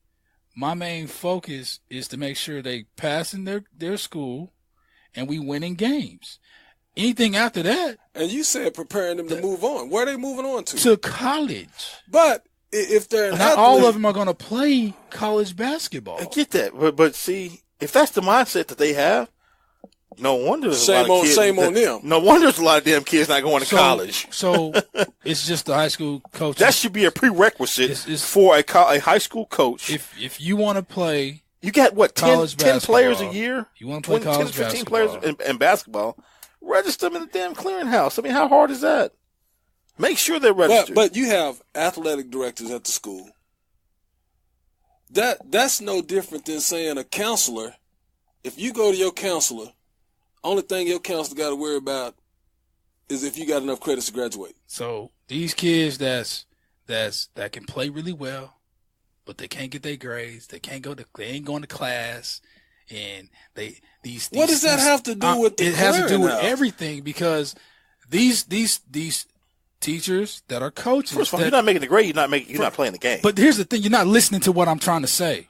my main focus is to make sure they pass in their school and we winning games. Anything after that. And you said preparing them to move on. Where are they moving on to? To college. But if they're not all of them are going to play college basketball. I get that. But see, if that's the mindset that they have, no wonder there's a lot of kids. Shame on them. No wonder there's a lot of damn kids not going to college. So it's just the high school coach. That should be a prerequisite for a high school coach. If you want to play, you got what, 10 players a year? You want to play 10, college 15 basketball. Players in basketball? Register them in the damn clearinghouse. I mean, how hard is that? Make sure they're registered. But you have athletic directors at the school. That's no different than saying a counselor. If you go to your counselor, only thing your counselor got to worry about is if you got enough credits to graduate. So these kids that can play really well, but they can't get their grades. They ain't going to class, and what does that have to do with the It has to do with now? everything, because these teachers that are coaches. First of all, you're not making the grade. You're not playing the game. But here's the thing: you're not listening to what I'm trying to say.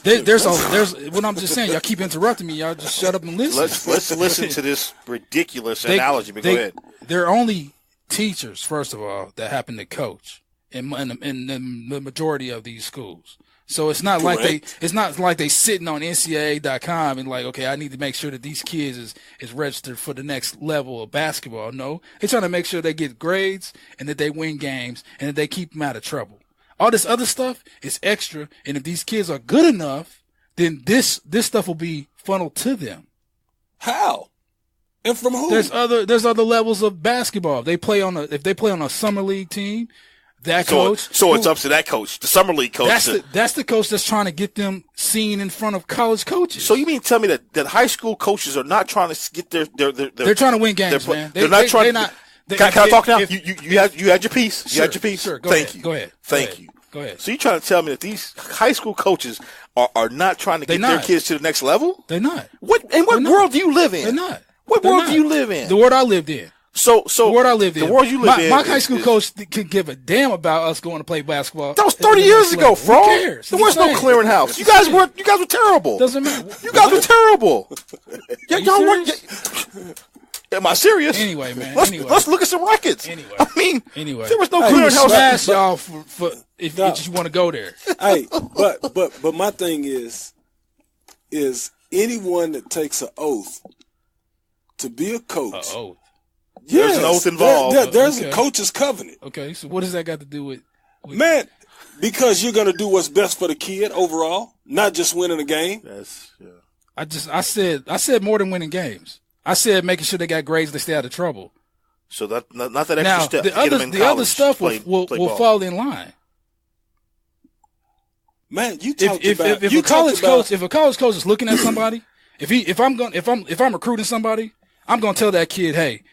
There's what I'm just saying. Y'all keep interrupting me. Y'all just shut up and listen. Let's listen to this ridiculous analogy. But go ahead. They're only teachers, first of all, that happen to coach in the majority of these schools. So it's not like they sitting on NCAA.com and like, okay, I need to make sure that these kids is registered for the next level of basketball. No, they're trying to make sure they get grades and that they win games and that they keep them out of trouble. All this other stuff is extra, and if these kids are good enough, then this stuff will be funneled to them. How? And from who? There's other levels of basketball. If they play on a summer league team, So it's up to that coach, the summer league coach. That's the coach that's trying to get them seen in front of college coaches. So you mean to tell me that high school coaches are not trying to get their they're trying to win games, man. They're not trying to. Can I talk now? You had your piece. Sure, you had your piece. Sure. Thank you. Go ahead. Thank you. Go ahead. So you're trying to tell me that these high school coaches are not trying to get their kids to the next level? They're not. What world do you live in? They're not. What world do you live in? The world I lived in. So the world I lived in. The world you live in. My high school coach could give a damn about us going to play basketball. That was 30 years ago, Frog. Who cares? There was no clearinghouse. You guys were terrible. Doesn't matter. You guys were terrible. Y'all weren't. Am I serious? Anyway, man. Let's look at some records. Anyway. I mean, there was no clearinghouse. clearinghouse. Y'all for if you want to go there. Hey, but my thing is anyone that takes an oath to be a coach. Oath. Yes, there's an oath involved. There's a coach's covenant. Okay, so what does that got to do with? Man, because you're going to do what's best for the kid overall, not just winning a game. I said more than winning games. I said making sure they got grades to stay out of trouble. So not that extra now, step. The other stuff will fall in line. Man, if a college coach is looking at somebody, if I'm recruiting somebody, I'm gonna tell that kid, hey,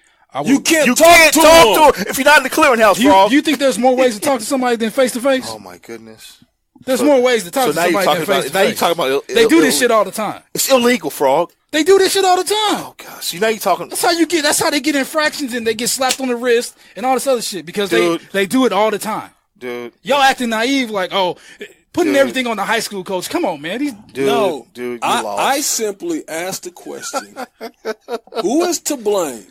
you can't talk to him if you're not in the clearinghouse, bro. You think there's more ways to talk to somebody than face to face? Oh my goodness. There's more ways to talk to somebody than face to face. Now you're talking about they do this shit all the time. It's illegal, Frog. They do this shit all the time. Oh gosh. So now you're talking. That's how they get infractions and they get slapped on the wrist and all this other shit because they do it all the time. Dude. Y'all acting naive like, putting everything on the high school coach. Come on, man. Dude, I simply asked the question, who is to blame?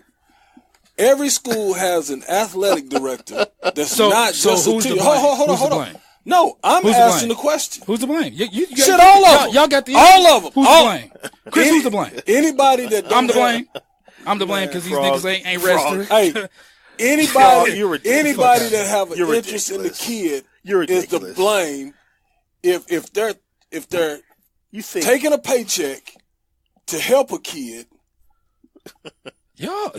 Every school has an athletic director that's not just a teacher. Hold on. No, I'm asking the question. Who's to blame? Shit, all of them. Y'all got the all of them. Who's to blame? Chris, who's to blame? Anybody that I'm to blame. I'm to blame because these niggas ain't registered. Hey, anybody that have an interest in the kid is to blame if they're taking a paycheck to help a kid. Yo,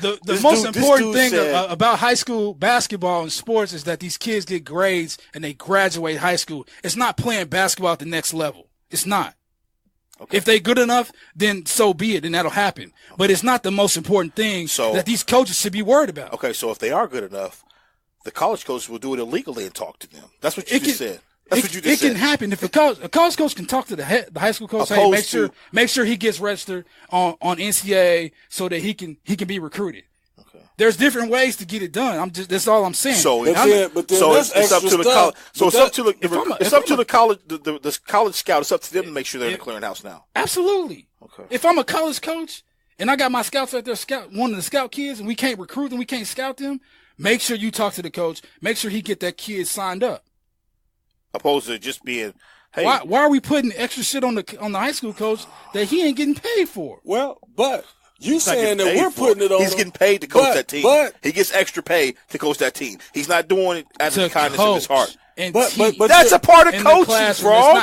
the most important thing about high school basketball and sports is that these kids get grades and they graduate high school. It's not playing basketball at the next level. It's not. Okay. If they're good enough, then so be it, and that'll happen. But it's not the most important thing that these coaches should be worried about. Okay, so if they are good enough, the college coaches will do it illegally and talk to them. That's what you just said. It can happen if a college coach can talk to the high school coach. Hey, make sure he gets registered on NCAA so that he can be recruited. Okay. There's different ways to get it done. That's all I'm saying. It's up to the college. So it's up to the college. The college scout. It's up to them to make sure they're in the clearinghouse now. Absolutely. Okay. If I'm a college coach and I got my scouts out there one of the scout kids and we can't recruit them, we can't scout them, make sure you talk to the coach. Make sure he get that kid signed up. Opposed to just being, hey, why are we putting extra shit on the high school coach that he ain't getting paid for? Well, but you saying that we're putting it on. He's getting paid to coach that team. But he gets extra pay to coach that team. He's not doing it out of the kindness of his heart. But that's a part of coaching, bro.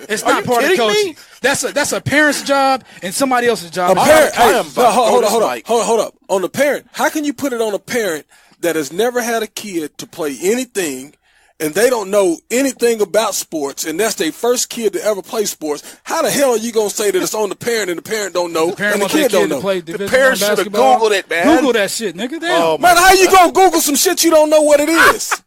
It's not part of coaching. That's a parent's job and somebody else's job. Hold up. On the parent, how can you put it on a parent that has never had a kid to play anything? And they don't know anything about sports, and that's their first kid to ever play sports. How the hell are you going to say that it's on the parent and the parent don't know and the kid don't know? The parent should have Googled it, man. Google that shit, nigga. Man, how you going to Google some shit you don't know what it is?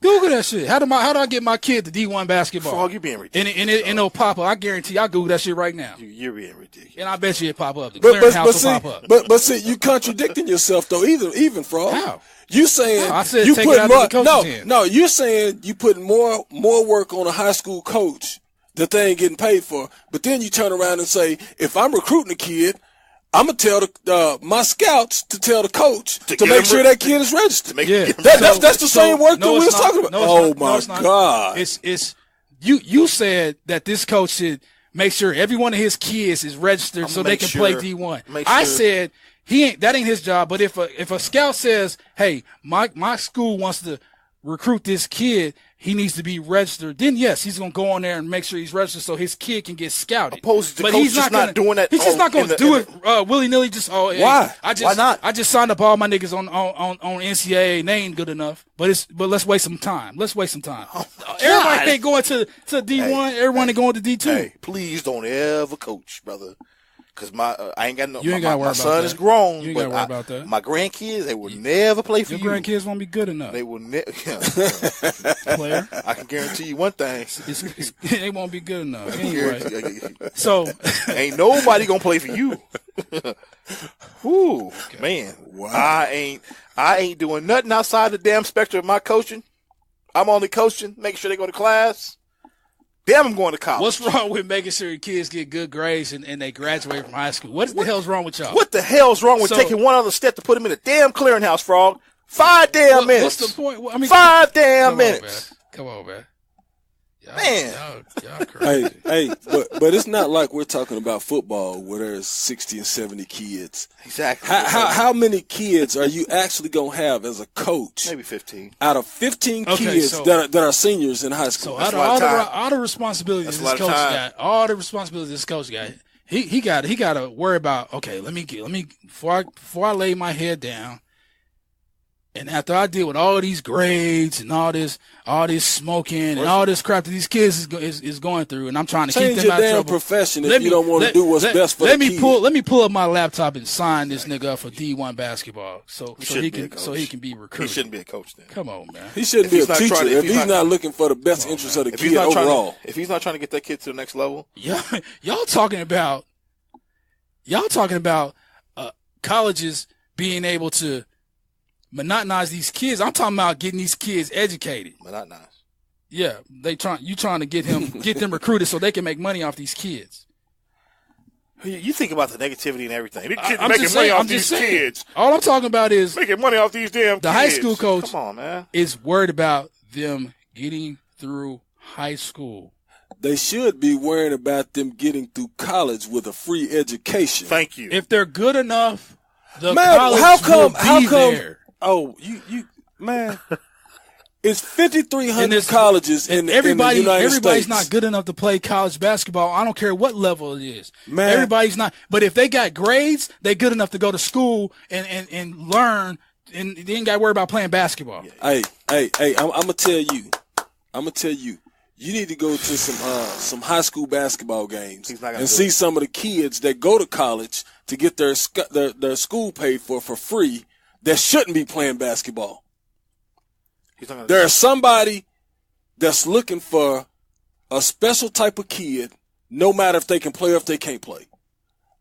Google that shit. How do I get my kid to D1 basketball? Frog, you're being ridiculous. And it'll pop up. I guarantee. I Google that shit right now. You're being ridiculous. And I bet you it pop up. The clearinghouse will pop up. But see, you contradicting yourself though. Even Frog. How? You saying I said you take put it out more? of the coach's hand. No. You're saying you putting more work on a high school coach that they ain't getting paid for. But then you turn around and say, if I'm recruiting a kid, I'm gonna tell my scouts to tell the coach to make sure that kid is registered. That's the same work that we was talking about. Oh my God! It's you said that this coach should make sure every one of his kids is registered so they can play D1. I said that ain't his job. But if a scout says, hey, my school wants to recruit this kid, he needs to be registered, then yes, he's going to go on there and make sure he's registered so his kid can get scouted. Opposed to the coach just not doing that. He's just not going to do it willy-nilly. Why? Why not? I just signed up all my niggas on NCAA and they ain't good enough. But let's waste some time. Everybody ain't going to D1. Everyone ain't going to D2. Hey, please don't ever coach, brother. Because I ain't got no. You ain't got to worry about that. My son is grown. You ain't got to worry about that. My grandkids, they will never play for you. Your grandkids won't be good enough. They will never. Player, I can guarantee you one thing. They won't be good enough. Anyway, so ain't nobody gonna play for you. Ooh, man, wow. I ain't doing nothing outside the damn spectrum of my coaching. I'm only coaching, making sure they go to class. Damn, I'm going to college. What's wrong with making sure your kids get good grades and they graduate from high school? What the hell's wrong with y'all? What the hell's wrong with taking one other step to put them in a damn clearinghouse, Frog? 5 damn minutes. What's the point? I mean, 5 damn minutes. Come on, man. Y'all crazy. Hey, but it's not like we're talking about football where there's 60 and 70 kids. Exactly. How many kids are you actually gonna have as a coach? Maybe 15. Out of 15 kids that are seniors in high school. So all the responsibilities this coach got, he got to worry about. Okay, let me before I lay my head down. And after I deal with all these grades and all this smoking and all this crap that these kids is going through, and I'm trying to keep them out of trouble. Change your damn profession if you don't want to do what's best for the kids. Let me pull up my laptop and sign this nigga up for D1 basketball, so he can be recruited. He shouldn't be a coach then. Come on, man. He shouldn't be a teacher if he's not looking for the best interest of the kid overall. If he's not trying to get that kid to the next level, y'all talking about colleges being able to monotonize these kids. I'm talking about getting these kids educated. Monotonize. Yeah, you trying to get them recruited so they can make money off these kids. You think about the negativity and everything. These kids I'm making just money saying, off these kids. All I'm talking about is making money off these damn the kids. high school coach. Come on, man. Is worried about them getting through high school. They should be worrying about them getting through college with a free education. Thank you. If they're good enough, college will be there. Oh, you man. It's 5,300 colleges in the United States. Everybody's not good enough to play college basketball. I don't care what level it is. Man. Everybody's not. But if they got grades, they're good enough to go to school and learn, and they ain't got to worry about playing basketball. Hey, I'm gonna tell you. You need to go to some high school basketball games and see some of the kids that go to college to get their school paid for free that shouldn't be playing basketball. There's somebody that's looking for a special type of kid, no matter if they can play or if they can't play.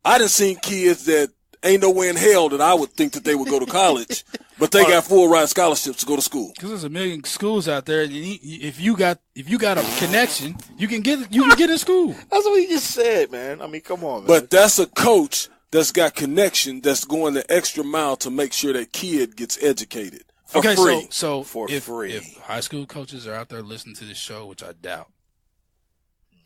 I done seen kids that ain't nowhere in hell that I would think that they would go to college, but they got full ride scholarships to go to school. Because there's a million schools out there. If you got a connection, you can get in school. That's what he just said, man. I mean, come on, man. But that's a coach that's got connection, that's going the extra mile to make sure that kid gets educated for free. So if high school coaches are out there listening to this show, which I doubt.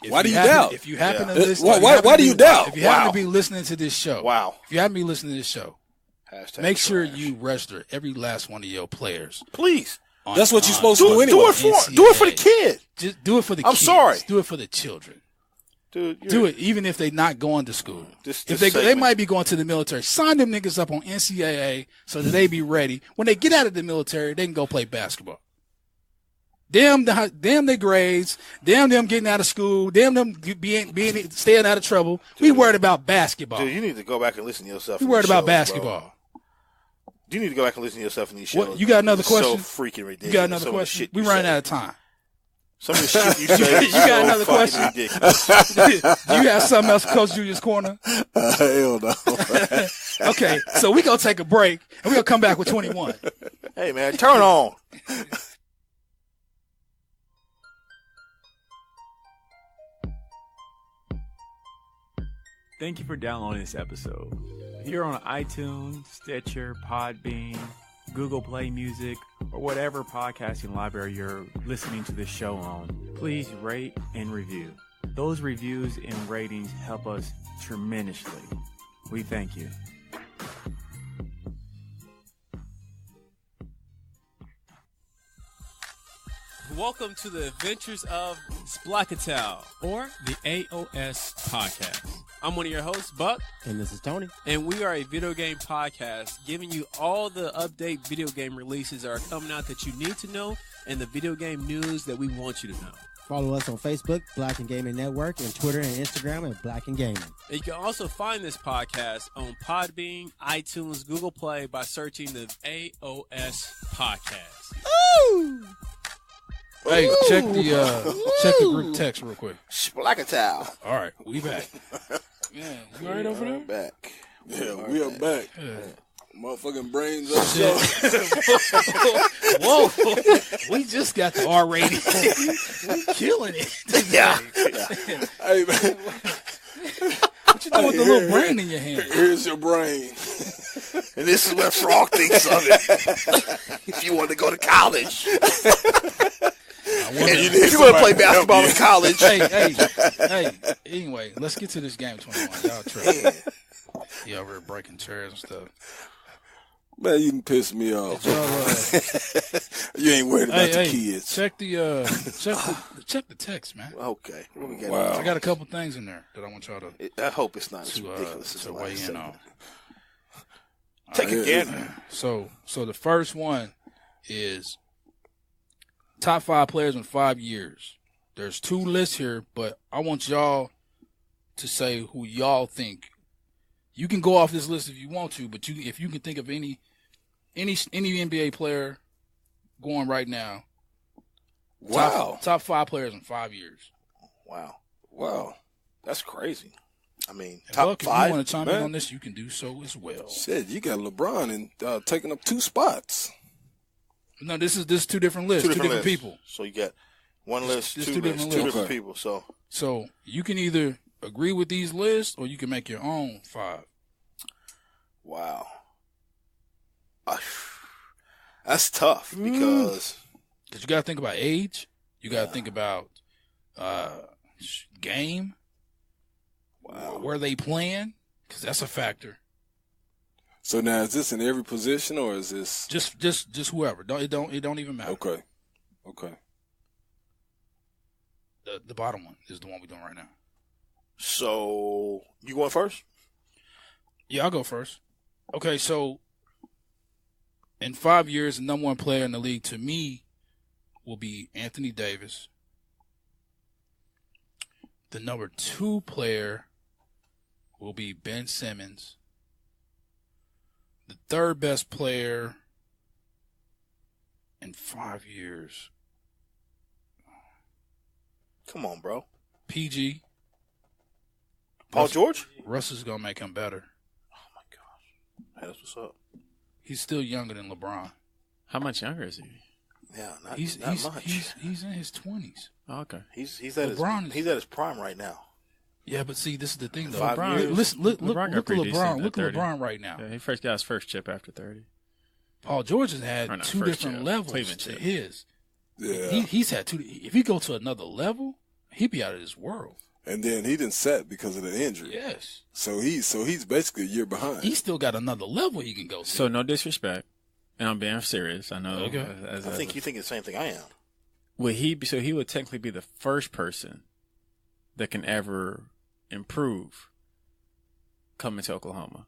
Why do you doubt? If you happen to listen, why do you doubt? If you happen to be listening to this show, if you happen to be listening to this show, make sure you register every last one of your players. Please. That's what you're supposed to do anyway. Do it for the kid. Just do it for the kids. I'm sorry. Do it for the children. Dude, do it even if they're not going to school. If they might be going to the military. Sign them niggas up on NCAA so that they be ready. When they get out of the military, they can go play basketball. Damn their grades. Damn them getting out of school. Damn them being staying out of trouble. We worried about basketball. Dude, you need to go back and listen to yourself. We worried about basketball. You need to go back and listen to yourself in these shows. What, you got another It's question? So freaking ridiculous. You got another question? We running out of time. Some of the shit you say You got another question? ridiculous. Do you have something else for Coach Julius Corner? Hell no. Okay, so we're going to take a break, and we're going to come back with 21. Hey, man, turn on. Thank you for downloading this episode. If you're on iTunes, Stitcher, Podbean, Google Play Music, or whatever podcasting library you're listening to this show on, please rate and review. Those reviews and ratings help us tremendously. We thank you. Welcome to the adventures of Blacken, or the AOS podcast. I'm one of your hosts, Buck. And this is Tony. And we are a video game podcast giving you all the update video game releases that are coming out that you need to know and the video game news that we want you to know. Follow us on Facebook, Blacken Gaming Network, and Twitter and Instagram at Blacken Gaming. And you can also find this podcast on Podbean, iTunes, Google Play by searching the AOS podcast. Ooh! Hey, check the group text real quick. Splackatow. All right, we back. Yeah, you all right over there? Back. Yeah, we are back. Yeah. Motherfucking brains up. So. Whoa, we just got the R rating. We killing it. Yeah. Hey, man. What you doing with the little brain in your hand? Here's your brain. And this is what Frog thinks of it. If you want to go to college. If you want to play basketball in college. Hey. Anyway, let's get to this game 21. Y'all tripping. He over here breaking chairs and stuff. Man, you can piss me off. You ain't worried about the kids. Check the text, man. Okay. What we got? Wow. I got a couple things in there that I want y'all to I hope it's not as ridiculous as to the weigh last in on. Take a gander. So the first one is top 5 players in 5 years. There's 2 lists here, but I want y'all to say who y'all think. You can go off this list if you want to, but if you can think of any NBA player going right now. Wow. Top 5 players in 5 years. Wow. That's crazy. I mean, And top Buck, 5. If you want to chime in man. on this, you can do so as well. Shit, you got LeBron and taking up 2 spots. No, this is 2 different lists, 2 different lists. people. So you got one list, There's 2 two lists, different 2 lists. different Okay. people. So So you can either agree with these lists or you can make your own 5. wow. That's tough because Because you got to think about age. You got to think about game. wow. Where they playing, because that's a factor. So now, is this in every position or is this? Just whoever. It don't even matter. Okay. The bottom one is the one we're doing right now. So you going first? Yeah, I'll go first. Okay, so in 5 years, the number 1 player in the league to me will be Anthony Davis. The number 2 player will be Ben Simmons. The 3rd best player in 5 years, Come on, bro. PG. Paul George? Russ is going to make him better. Oh my gosh. That's what's up. He's still younger than LeBron. How much younger is he? Yeah, not He's much. He's in his 20s. Oh, okay. He's at LeBron he's at his prime right now. Yeah, but see, this is the thing, though. 5 LeBron- years. Listen, look LeBron got at pretty decent LeBron. at Look at 30. LeBron right now. Yeah, he first got his first chip after 30. Paul George has had Or not 2 first different chip, levels Cleveland to chip. his. Yeah. He's had 2. If he go to another level, he'd be out of this world. And then he didn't set because of the injury. Yes. So he's basically a year behind. He's still got another level he can go to. So no disrespect, and I'm being serious. I know. Okay. I think you think the same thing I am. Would he be? So he would technically be the first person that can ever improve coming to Oklahoma,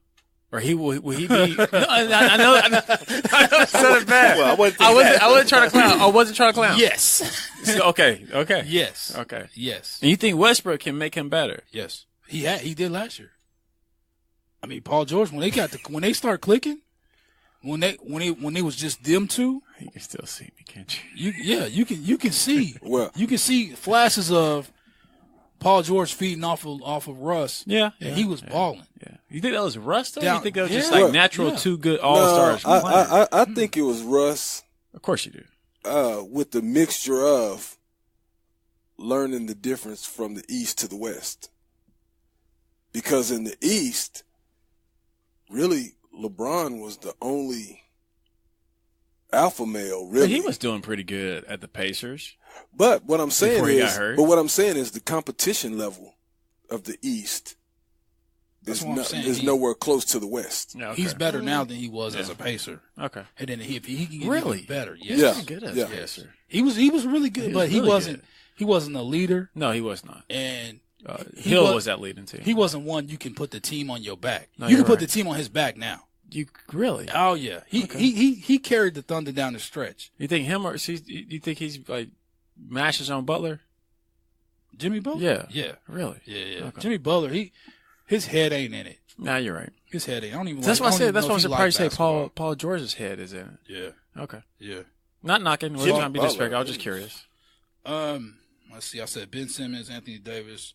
or he will he be? No, I know. I said it bad. Well, I wasn't trying to clown. I wasn't trying to clown. Yes. So, okay. Yes. Okay. Yes. And you think Westbrook can make him better? Yes. He did last year. I mean, Paul George, when they start clicking, when they was just them two. You can still see me, can't you? You can see. Well, you can see flashes of Paul George feeding off of Russ. Yeah, and he was balling. Yeah, you think that was Russ though? Down- You think that was just yeah. like natural two good all-stars? No, playing? I think it was Russ. Of course you do. With the mixture of learning the difference from the East to the West. Because in the East, really, LeBron was the only alpha male, really. But he was doing pretty good at the Pacers. But what I'm saying Before he got is, hurt. but what I'm saying is the competition level of the East That's is, what I'm saying. is nowhere close to the West. Yeah, okay. He's better now than he was as a Pacer. Okay. And then if he can get Really? even better, He's yes. pretty good as Yeah. a Pacer. He was really good, He was but he really wasn't. good. He wasn't a leader, No, he was not. and Hill was that leading team. he wasn't one you can put the team on your back. No, you can you're put right. the team on his back now. You really? Oh yeah, he carried the Thunder down the stretch. You think him or you think he's like mashes on Butler? Jimmy Butler, Yeah. yeah, Really? yeah. Okay. Jimmy Butler, his head ain't in it. Nah, you're right. His head ain't. I don't even. That's like, why I don't said. even That's know why I'm if he surprised you liked say basketball. Paul George's head is in it. Yeah, Okay. yeah. Not knocking. We're Jimmy trying to be Butler. disrespectful. I was just curious. Let's see. I said Ben Simmons, Anthony Davis,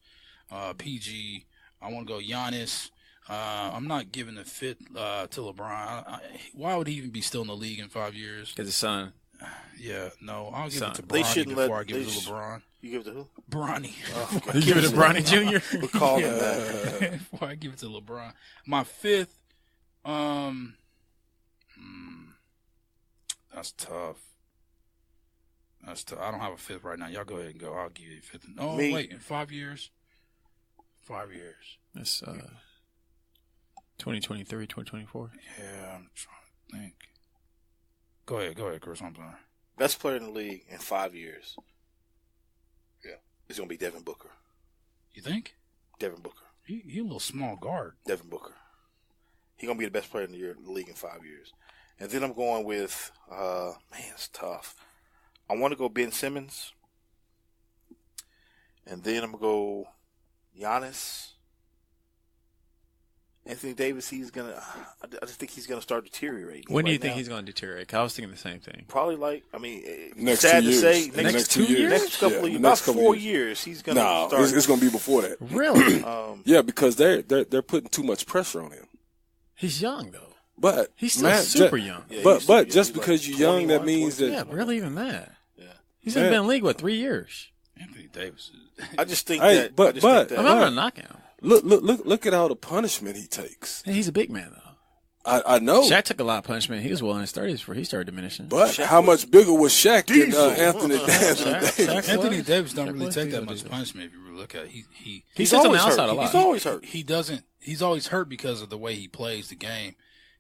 PG. I want to go Giannis. I'm not giving the fit to LeBron. Why would he even be still in the league in 5 years? Because his son. Yeah, no. I'll give Son. it to They Bronny shouldn't before let- I give it they to sh- LeBron. You give it to who? Bronny. You give it to Bronny Jr. We call him that. Before I give it to LeBron. My fifth, that's tough. That's tough. I don't have a fifth right now. Y'all go ahead and go. I'll give you a fifth. Oh, Me. wait. In 5 years? 5 years. It's 2023, 2024. Yeah, I'm trying to think. Go ahead, Chris. I'm sorry. Best player in the league in 5 years. Yeah. It's going to be Devin Booker. You think? Devin Booker. He a little small guard. Devin Booker. He's going to be the best player in the league in 5 years. And then I'm going with, man, it's tough. I want to go Ben Simmons. And then I'm going to go Giannis. Anthony Davis, I just think he's going to start deteriorating. When do you Right think now, he's going to deteriorate? 'Cause I was thinking the same thing. Probably Next sad 2 to years. say, Next 2 years. next couple of Yeah, years, next about couple 4 years. years, he's going to No, start. it's going to be before that. Really? Yeah, because they're putting too much pressure on him. He's young though. But He's still man, super young. Yeah, but he's- but he's just like because you're young, that 21, means that Yeah, barely even that. Yeah. He's only Man. been in the league 3 years. Anthony Davis. I just think Hey, that. but- I just but- think I'm that, not going to knock him. look at all the punishment he takes. And he's a big man though. I know, Shaq took a lot of punishment. He was well in his 30s before he started diminishing. but Shaq how much bigger was Shaq than Diesel. Anthony Davis? Shaq Anthony was. Davis don't Shaq really was take that diesel, much diesel. punishment if you really look at it. He He He's sits on the always outside hurt. a lot. He's always hurt. he doesn't. He's always hurt because of the way he plays the game.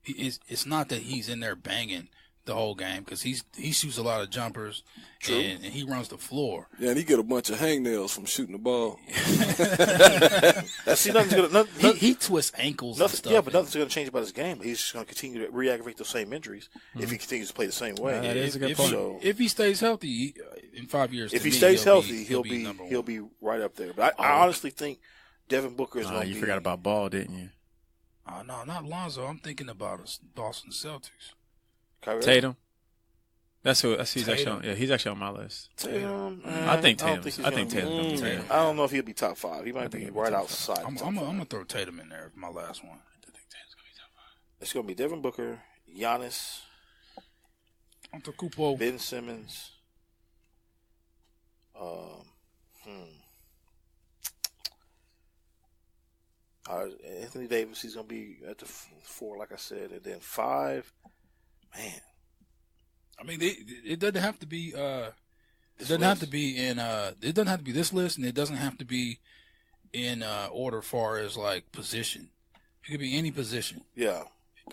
It's not that he's in there banging the whole game because he shoots a lot of jumpers and he runs the floor. Yeah, and he get a bunch of hangnails from shooting the ball. See, nothing's gonna. He twists ankles and Nothing, stuff. yeah, but nothing's going to change about his game. He's just going to continue to re-aggravate those same injuries if he continues to play the same way. That is a good if, point. So- if he stays healthy in 5 years, If to he me, stays healthy, he'll be number he'll one. be right up there. But I honestly think Devin Booker is going to be. You forgot about Ball, didn't you? No, not Lonzo. I'm thinking about us, Boston Celtics. Kyrie. Tatum. That's who. He's Tatum. actually. He's actually on my list. Tatum. I think don't Tatum's. he's I think gonna Tatum's be- gonna be Tatum. I don't know if he'll be top 5. He might be he'll be right top outside. I'm top five. gonna throw Tatum in there. My last one. It's going to be Devin Booker, Giannis, Antetokounmpo. Ben Simmons. Anthony Davis, he's going to be at the 4, like I said, and then 5. Man, I mean, it doesn't have to be. It doesn't have to be in. It doesn't have to be this list, and it doesn't have to be in order far as like position. It could be any position. yeah.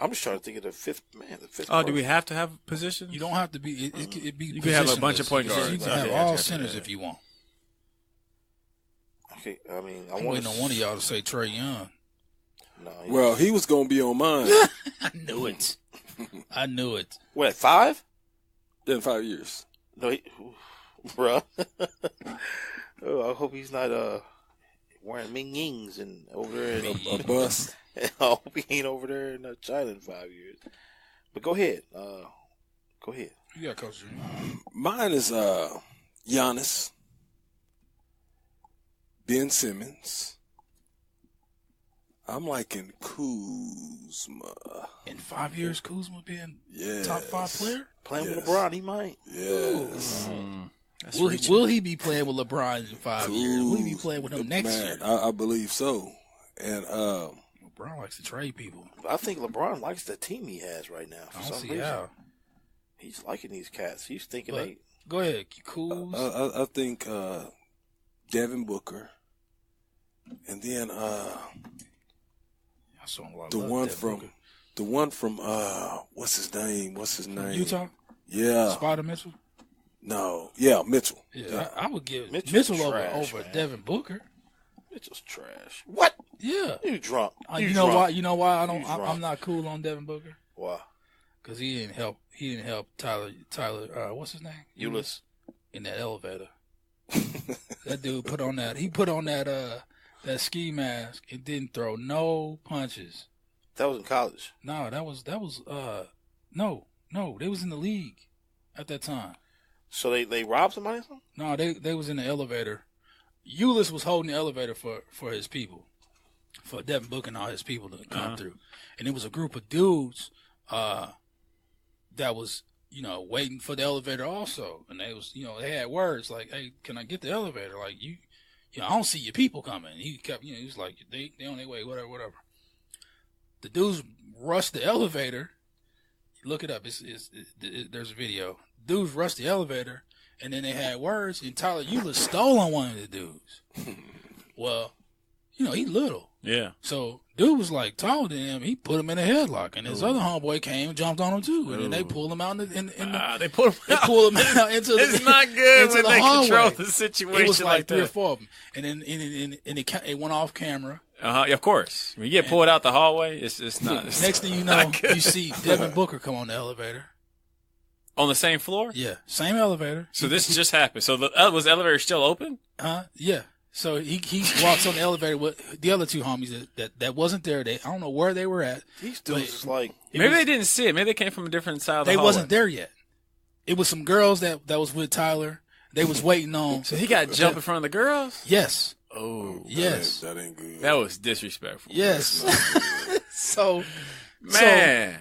I'm just trying to think of the fifth man. The fifth. Oh, do we person. have to have positions? You don't have to be. It could be. You could have a bunch of positionless. point You guards. can have Yeah, all yeah, centers yeah. if you want. Okay, I mean, I'm waiting on one of y'all to say Trey Young. No, Well, he was going to be on mine I knew it. I knew it. what 5? in 5 years. No, bruh. Oh, I hope he's not wearing Ming Yings and over there. A bus. I hope he ain't over there in China in 5 years. But go ahead. Go ahead. You got Coach G. Mine is Giannis, Ben Simmons. I'm liking Kuzma. In 5 years, Kuzma being Yes. top 5 player? Playing with Yes. LeBron, he might. Yes. Will he be playing with LeBron in 5 years? Will he be playing with him next Man, year? I believe so. And LeBron likes to trade people. I think LeBron likes the team he has right now. I For don't some see reason. how. He's liking these cats. He's thinking But- they. Go ahead, Kuz. I think Devin Booker. And then I saw him a lot the of one that from Booker. the one from what's his name? Utah? Yeah. Spider Mitchell? No. Yeah, Mitchell. Yeah, I would give Mitchell's Mitchell trash, over man. Devin Booker. Mitchell's trash. What? Yeah. You drunk? You know drunk. why? You know why You drunk. I'm not cool on Devin Booker? Why? Because he didn't help. He didn't help Tyler. What's his name? Ulyss. In that elevator. That dude put on that. He put on that ski mask and didn't throw no punches. That was in college. No, that was no. They was in the league at that time. So they robbed somebody or something? No, they was in the elevator. Ulyss was holding the elevator for his people, for Devin Booker and all his people to come through, and it was a group of dudes that was waiting for the elevator also, and they was they had words like, "Hey, can I get the elevator?" Like I don't see your people coming. He kept he was like, "They on their way, whatever." The dudes rushed the elevator. Look it up. There's a video. Dudes rushed the elevator, and then they had words, and Tyler Ulyss stole on one of the dudes. Well, he little. Yeah. So, dude was like taller than him. He put him in a headlock, and his other homeboy came and jumped on him too. And then they pulled him out they they pulled pulled him out into the. It's not good into when the they hallway. control the situation It was like three or that. four of them, and then it went off camera. Of course. When you get pulled out the hallway, it's not. It's Next thing you know, you see Devin Booker come on the elevator. on the same floor. Yeah, same elevator. So this just happened. So was the elevator still open? Yeah. So he walks on the elevator with the other two homies that wasn't there. I don't know where they were at. These dudes is like. Maybe they didn't see it. Maybe they came from a different side of the They hallway. wasn't there yet. It was some girls that was with Tyler. They was waiting on. So he got jumped in front of the girls? Yes. Oh. Yes. That ain't good. That was disrespectful. Yes. So Man.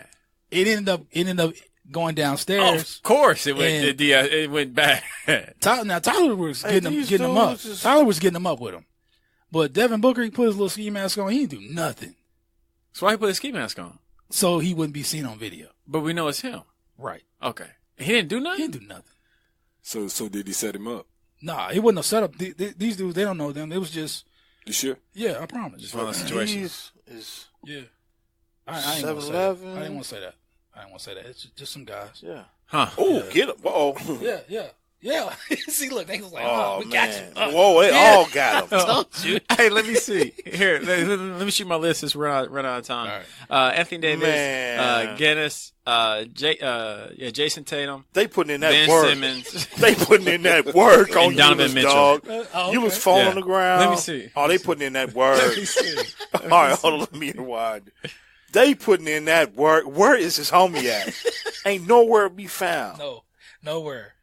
it ended up going downstairs. Of course it went. And- It went bad. Tyler was Hey, getting these him up. dudes is- Tyler was getting him up with him. But Devin Booker, he put his little ski mask on. He didn't do nothing. So why he put his ski mask on? So he wouldn't be seen on video. But we know it's him. Right. Okay. He didn't do He nothing? didn't do nothing. So did he set him up? Nah, it wasn't a setup. These dudes, they don't know them. It was just, You sure? yeah, I promise. Just one of those situations. Is Yeah. I ain't gonna say that. 7-Eleven. I didn't want to say that. It's just some guys. yeah. Huh. Oh, get him! Oh, Yeah. See, look, they was like, oh we man! got you. Whoa, they all got him. Don't you? Hey, let me see. Here, let me shoot my list. Just run out of time. Anthony Davis, Man. Guinness, Jason Tatum, They putting in that Ben work. Simmons. They putting in that work on And Donovan Ulyss, Mitchell. dog. okay. You was falling Yeah. on the ground. Let me see. Oh, they putting in that work. All right, hold on. Let me rewind. They putting in that work. Where is his homie at? Ain't nowhere to be found. No, nowhere.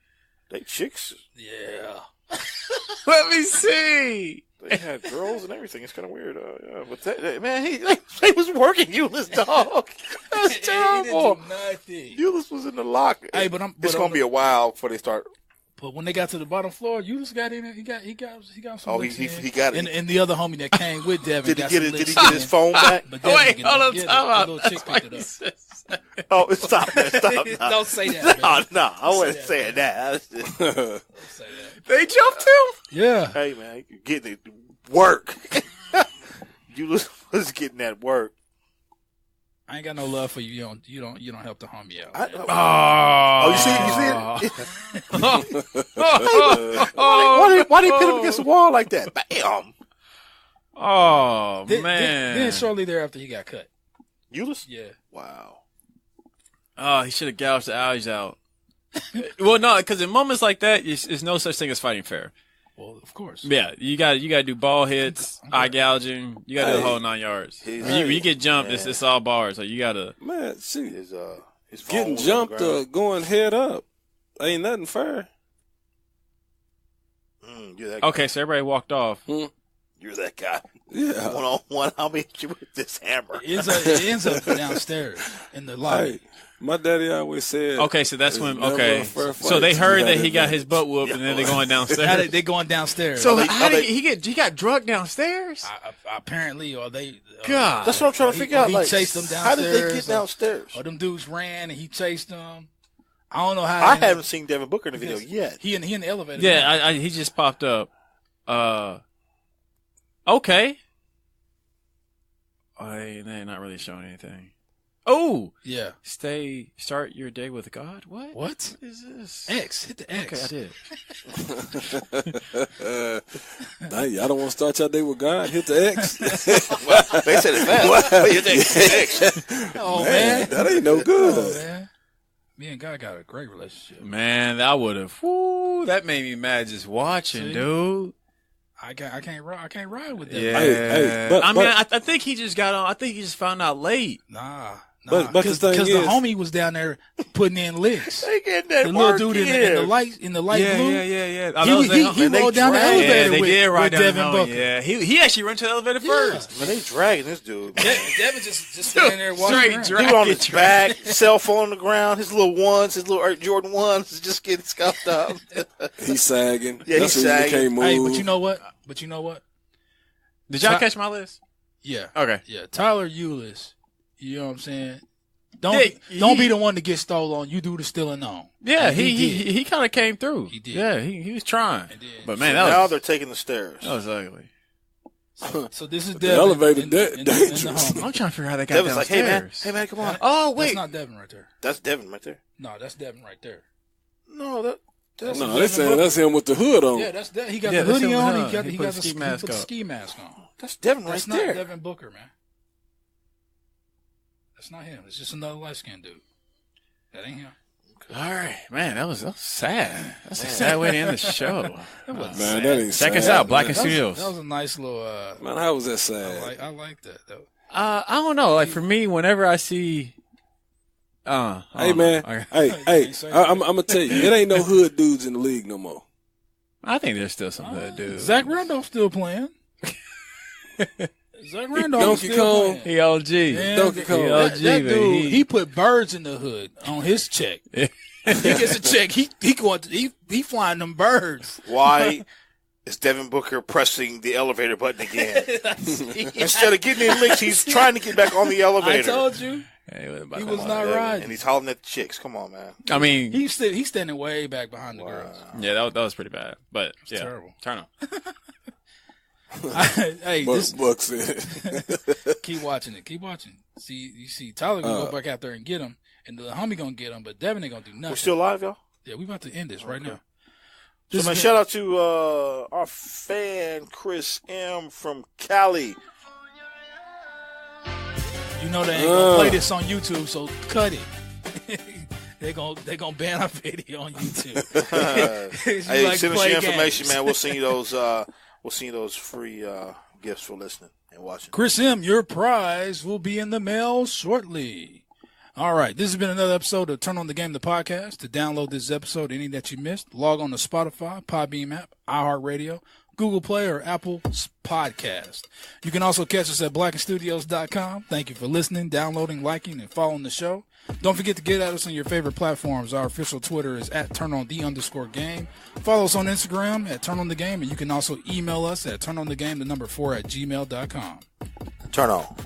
They chicks. Yeah. Let me see. They had girls and everything. It's kind of weird. Yeah. But man, he was working Ulyss, dog. That's He terrible. didn't do nothing. Ulyss was in the locker. Hey, It's gonna be a while before they start. But when they got to the bottom floor, you just got in there. He got some. Oh, licks he in. got it. And the other homie that came with Devin. Did he got get some it? Did he licks get in. his phone back? But Devin Wait, didn't hold on, get it. time The out. little chick picked it up. Oh, stop that! Stop! Now. Don't say that. No, man. no, I wasn't that, saying that. Don't say that. They jumped him? Yeah. Hey, man, getting it work. You was getting that work. I ain't got no love for you. You don't help the homie out. Oh, you see it? Why they pin him against the wall like that? Bam! Oh, Then man. shortly thereafter, he got cut. Ulyss? Yeah. Wow. Oh, he should have gouged the eyes out. Well, no, because in moments like that, there's no such thing as fighting fair. Well, of course. Yeah, you got to do ball hits, eye gouging. You got to do the whole 9 yards. When you get jumped, it's all bars. So you got to. Man, shoot. getting jumped or going head up. Ain't nothing fair. You're that guy. Okay, so everybody walked off. You're that guy. Yeah. One-on-one, I'll meet you with this hammer. It ends up downstairs in the lobby. Hey, my daddy always said. Okay, so that's when. never Okay, a fair fight so they till heard you that had he got that his butt whooped, and then they're going Now downstairs. they're going downstairs. So how did he got drugged downstairs? Apparently, or they. God, That's what I'm trying to figure out. He Like, chased them downstairs. how did they get downstairs? Or them dudes ran and he chased them. I don't know how. I haven't seen Devin Booker in the video yet. He in the elevator. yeah, he just popped up. Okay. They're not really showing anything. Oh, Yeah. Start your day with God. What? What? What is this? X. Hit the X. Okay, I did. Dang, y'all don't want to start your day with God? Hit the X. They said it fast. Hit the X. Oh, man. That ain't no good. Oh, man. Me and God got a great relationship. Man, I would have. That made me mad just watching, See? dude. I can't ride with them. Yeah. Hey, but- I think he just got on. I think he just found out late. Nah. But the Because thing the is- homie was down there putting in licks. They getting that The little work dude in the light Yeah, blue. yeah. Oh, He rode down the Yeah, elevator they with, did ride with down Devin the Booker. Yeah, he actually ran to the elevator first. Man, they dragging this dude. Devin just standing there walking Straight around. He was on his back, cell phone on the ground, his little Air Jordan 1s is just getting scuffed up. He's sagging. Yeah, That's he's when sagging. He can't move. Hey, but you know what? Did y'all catch my list? Yeah. Okay. Yeah. Tyler Eulis. You know what I'm saying? Don't Yeah, be the one to get stolen. You do the stealing on. Yeah, And he kind of came through. He did. Yeah, he was trying. He did. But man, Now that they're taking the stairs. was ugly. So this is The Devin. elevator in the dangerous. home. I'm trying to figure out how they got Devin's like, downstairs. hey man, come on. Oh That's wait, not Devin right there. That's Devin right there. No, that's Devin right there. No, that's No, they saying that's him with the hood on. Yeah, that's Devin. He got Yeah, the that's hoodie him with on. the He got hood. he He got put the ski mask put the up. ski mask on. that's Devin right That's not there. Devin Booker, man. That's not him. It's just another light skinned dude. That ain't him. all right, man, that was sad. That's a sad way to end the show. Man, that ain't Check us sad, out, Blacken man. Studios. That was a nice little. Man, how was that sad? I like that though. I don't know. Like for me, whenever I see, Hey man, hey, can't say that. I'm gonna tell you, it ain't no hood dudes in the league no more. I think there's still some hood dudes. Zach Randolph still playing. Zach Randolph Donkey still Kong. playing. He OG. Yeah, Donkey Kong. He That OG, dude, baby. he put birds in the hood on his check. He gets a check. He flying them birds. Why is Devin Booker pressing the elevator button again? Instead of getting in licks, he's trying to get back on the I elevator. told you He he was not And riding. he's hollering at the chicks. Come on, man. I mean, He's standing way back behind the girls. yeah, that was pretty bad. But yeah, terrible. Turn on. Hey, this, Buck said. keep watching it. Keep watching. You see Tyler gonna go back out there and get him, and the homie gonna get him, but Devin ain't gonna do nothing. We're still live, y'all? Yeah, we about to end this right now. So, man, shout out to our fan, Chris M. from Cali. You know they ain't gonna play this on YouTube, so cut it. They gonna ban our video on YouTube. Hey, Like send us play your information, games. man. We'll send you those. We'll send you those free gifts for listening and watching. Chris M., your prize will be in the mail shortly. All right, this has been another episode of Turn on the Game, the podcast. To download this episode, any that you missed, log on to Spotify, Podbeam app, iHeartRadio, Google Play, or Apple Podcast. You can also catch us at blackenstudios.com. Thank you for listening, downloading, liking, and following the show. Don't forget to get at us on your favorite platforms. Our official Twitter is at @turn_on_the_game. Follow us on Instagram at @turnonthegame, and you can also email us at turnonthegame4@gmail.com. Turn on.